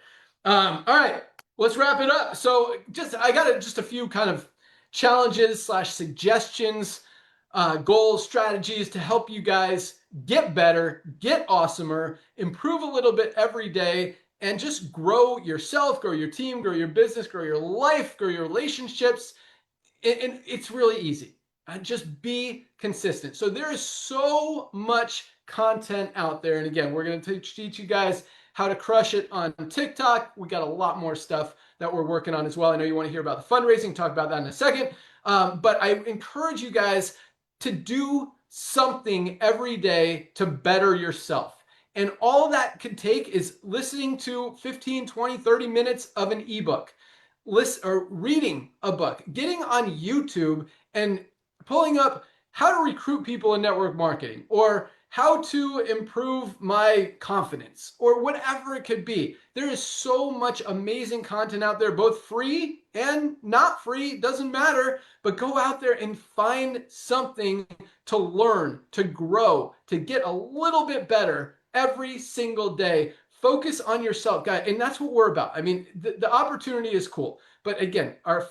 All right, let's wrap it up. So I got just a few kind of challenges / suggestions, goals, strategies to help you guys get better, get awesomer, improve a little bit every day, and just grow yourself, grow your team, grow your business, grow your life, grow your relationships. And it's really easy. Just be consistent. So there is so much content out there. And again, we're going to teach you guys how to crush it on TikTok. We got a lot more stuff that we're working on as well. I know you want to hear about the fundraising, talk about that in a second. But I encourage you guys to do something every day to better yourself. And all that can take is listening to 15, 20, 30 minutes of an ebook. Or reading a book, getting on YouTube and pulling up how to recruit people in network marketing, or how to improve my confidence, or whatever it could be. There is so much amazing content out there, both free and not free, doesn't matter, but go out there and find something to learn, to grow, to get a little bit better every single day. Focus on yourself, guys, and that's what we're about. I mean, the opportunity is cool, but again, our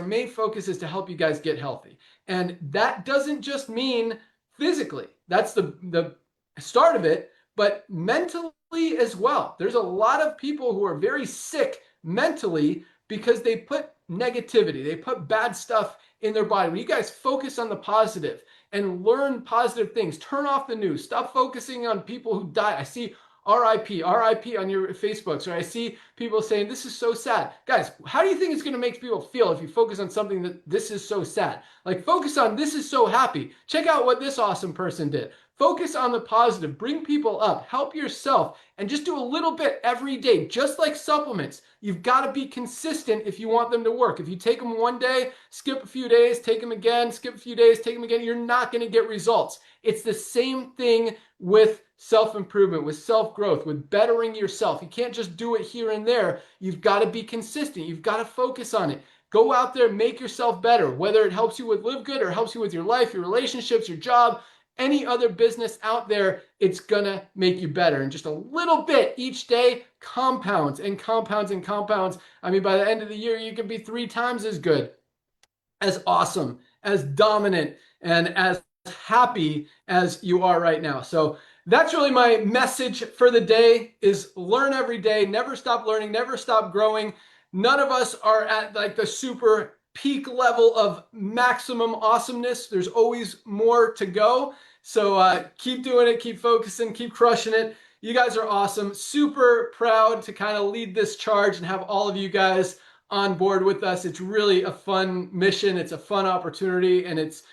main focus is to help you guys get healthy. And that doesn't just mean physically. That's the start of it, but mentally as well. There's a lot of people who are very sick mentally because they put negativity, they put bad stuff in their body. When you guys focus on the positive and learn positive things, turn off the news, stop focusing on people who die. I see RIP on your Facebooks, or I see people saying, this is so sad. Guys, how do you think it's going to make people feel if you focus on something that this is so sad? Like, focus on this is so happy. Check out what this awesome person did. Focus on the positive, bring people up, help yourself, and just do a little bit every day. Just like supplements, you've got to be consistent if you want them to work. If you take them one day, skip a few days, take them again, skip a few days, take them again, you're not going to get results. It's the same thing with self-improvement, with self-growth, with bettering yourself. You can't just do it here and there. You've got to be consistent. You've got to focus on it. Go out there, make yourself better, whether it helps you with Live Good or helps you with your life, your relationships, your job, any other business out there. It's gonna make you better. And just a little bit each day compounds and compounds and compounds. I mean, by the end of the year, you can be 3 times as good, as awesome, as dominant, and as happy as you are right now. So that's really my message for the day is learn every day, never stop learning, never stop growing. None of us are at like the super peak level of maximum awesomeness. There's always more to go. So keep doing it, keep focusing, keep crushing it. You guys are awesome. Super proud to kind of lead this charge and have all of you guys on board with us. It's really a fun mission. It's a fun opportunity, and it's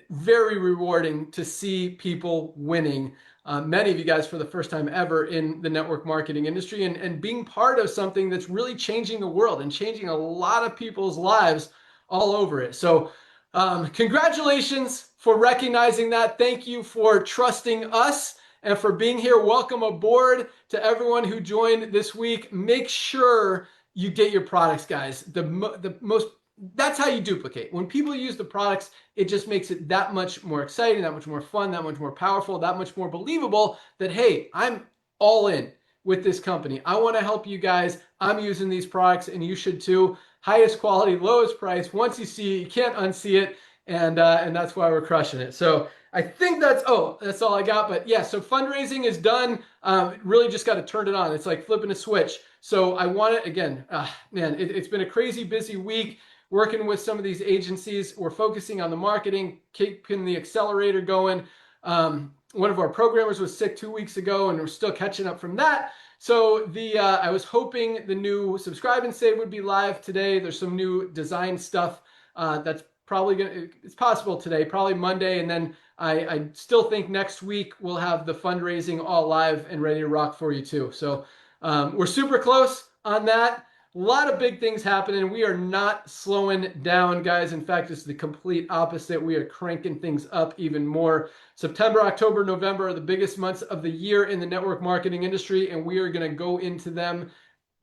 very rewarding to see people winning. Many of you guys for the first time ever in the network marketing industry, and being part of something that's really changing the world and changing a lot of people's lives all over it. So congratulations for recognizing that. Thank you for trusting us and for being here. Welcome aboard to everyone who joined this week. Make sure you get your products, guys. That's how you duplicate. When people use the products, it just makes it that much more exciting, that much more fun, that much more powerful, that much more believable that, hey, I'm all in with this company. I want to help you guys. I'm using these products and you should too. Highest quality, lowest price. Once you see it, you can't unsee it. And that's why we're crushing it. So I think that's all I got. But yeah, so fundraising is done. Really just got to turn it on. It's like flipping a switch. So I want it again, man, it's been a crazy busy week working with some of these agencies. We're focusing on the marketing, keeping the accelerator going. One of our programmers was sick 2 weeks ago, and we're still catching up from that. So I was hoping the new Subscribe and Save would be live today. There's some new design stuff that's it's possible today, probably Monday. And then I still think next week we'll have the fundraising all live and ready to rock for you too. So we're super close on that. A lot of big things happening. We are not slowing down, guys. In fact, it's the complete opposite. We are cranking things up even more. September, October, November are the biggest months of the year in the network marketing industry, and we are going to go into them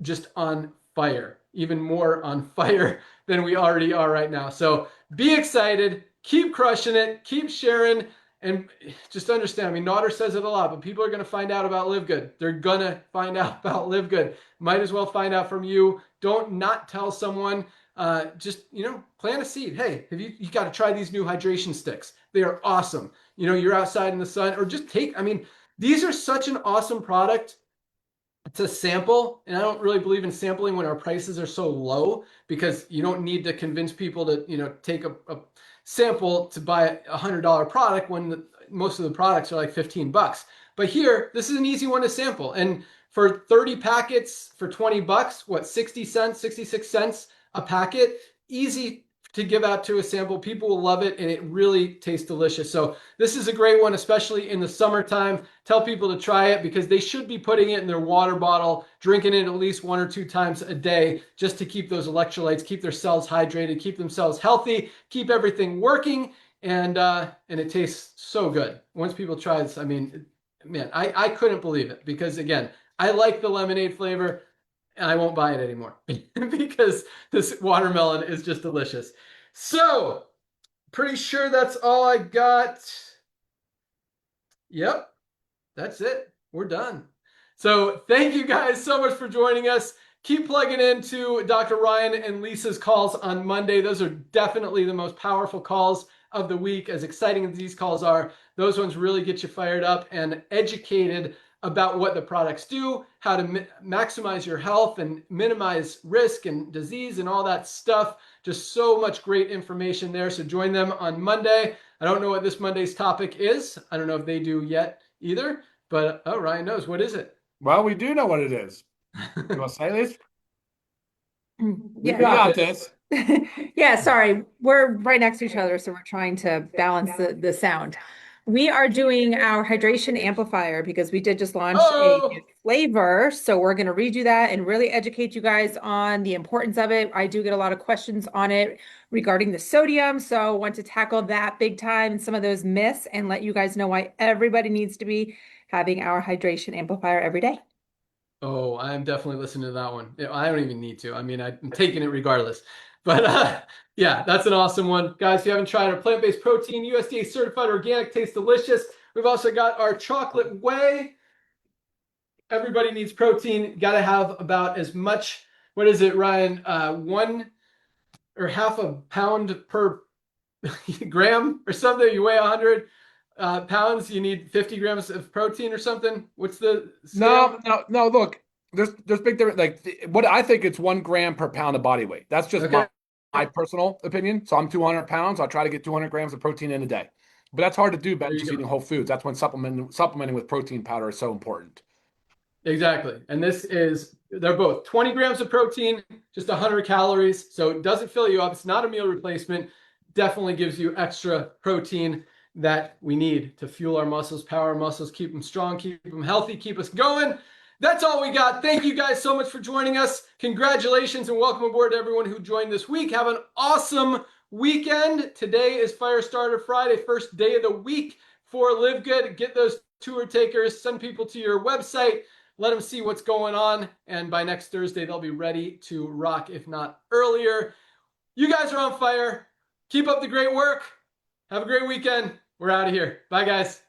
just on fire, even more on fire than we already are right now. So be excited, keep crushing it, keep sharing, and just understand, I mean, Naughter says it a lot, but people are going to find out about LiveGood. They're going to find out about LiveGood. Might as well find out from you. Don't not tell someone. Just, plant a seed. Hey, you got to try these new hydration sticks. They are awesome. You're outside in the sun, or just these are such an awesome product to sample. And I don't really believe in sampling when our prices are so low, because you don't need to convince people to, take a sample to buy a $100 product when most of the products are like 15 bucks. But here, this is an easy one to sample. And for 30 packets for 20 bucks, 60 cents, 66 cents a packet, easy to give out to a sample. People will love it, and it really tastes delicious. So this is a great one, especially in the summertime. Tell people to try it, because they should be putting it in their water bottle, drinking it at least 1 or 2 times a day, just to keep those electrolytes, keep their cells hydrated, keep themselves healthy, keep everything working, and it tastes so good. Once people try this, I mean, man, I couldn't believe it, because again, I like the lemonade flavor. And I won't buy it anymore because this watermelon is just delicious. So, pretty sure that's all I got. Yep, that's it. We're done. So, thank you guys so much for joining us. Keep plugging into Dr. Ryan and Lisa's calls on Monday. Those are definitely the most powerful calls of the week. As exciting as these calls are, those ones really get you fired up and educated about what the products do, how to maximize your health and minimize risk and disease and all that stuff. Just so much great information there. So join them on Monday. I don't know what this Monday's topic is. I don't know if they do yet either, but Ryan knows. What is it? Well, we do know what it is. You want to say this? We got this. Yeah, sorry. We're right next to each other, so we're trying to balance the sound. We are doing our hydration amplifier because we did just launch a new flavor. So we're going to redo that and really educate you guys on the importance of it. I do get a lot of questions on it regarding the sodium. So I want to tackle that big time and some of those myths and let you guys know why everybody needs to be having our hydration amplifier every day. Oh, I'm definitely listening to that one. I don't even need to. I mean, I'm taking it regardless. But yeah, that's an awesome one. Guys, if you haven't tried our plant-based protein, USDA certified organic, tastes delicious. We've also got our chocolate whey. Everybody needs protein. Got to have about as much, what is it, Ryan? 1 or half a pound per gram or something. You weigh 100. pounds, you need 50 grams of protein or something? What's the scale? No. Look, there's big difference. Like what I think it's 1 gram per pound of body weight. That's just Okay. my personal opinion. So I'm 200 pounds. I'll try to get 200 grams of protein in a day. But that's hard to do, Ben, There you just go. eating whole foods. That's when supplementing with protein powder is so important. Exactly. And they're both 20 grams of protein, just 100 calories. So it doesn't fill you up. It's not a meal replacement. Definitely gives you extra protein that we need to fuel our muscles, power our muscles, keep them strong, keep them healthy, keep us going. That's all we got. Thank you guys so much for joining us. Congratulations and welcome aboard to everyone who joined this week. Have an awesome weekend. Today is Firestarter Friday, first day of the week for Live Good. Get those tour takers, send people to your website. Let them see what's going on. And by next Thursday, they'll be ready to rock, if not earlier. You guys are on fire. Keep up the great work. Have a great weekend. We're out of here. Bye, guys.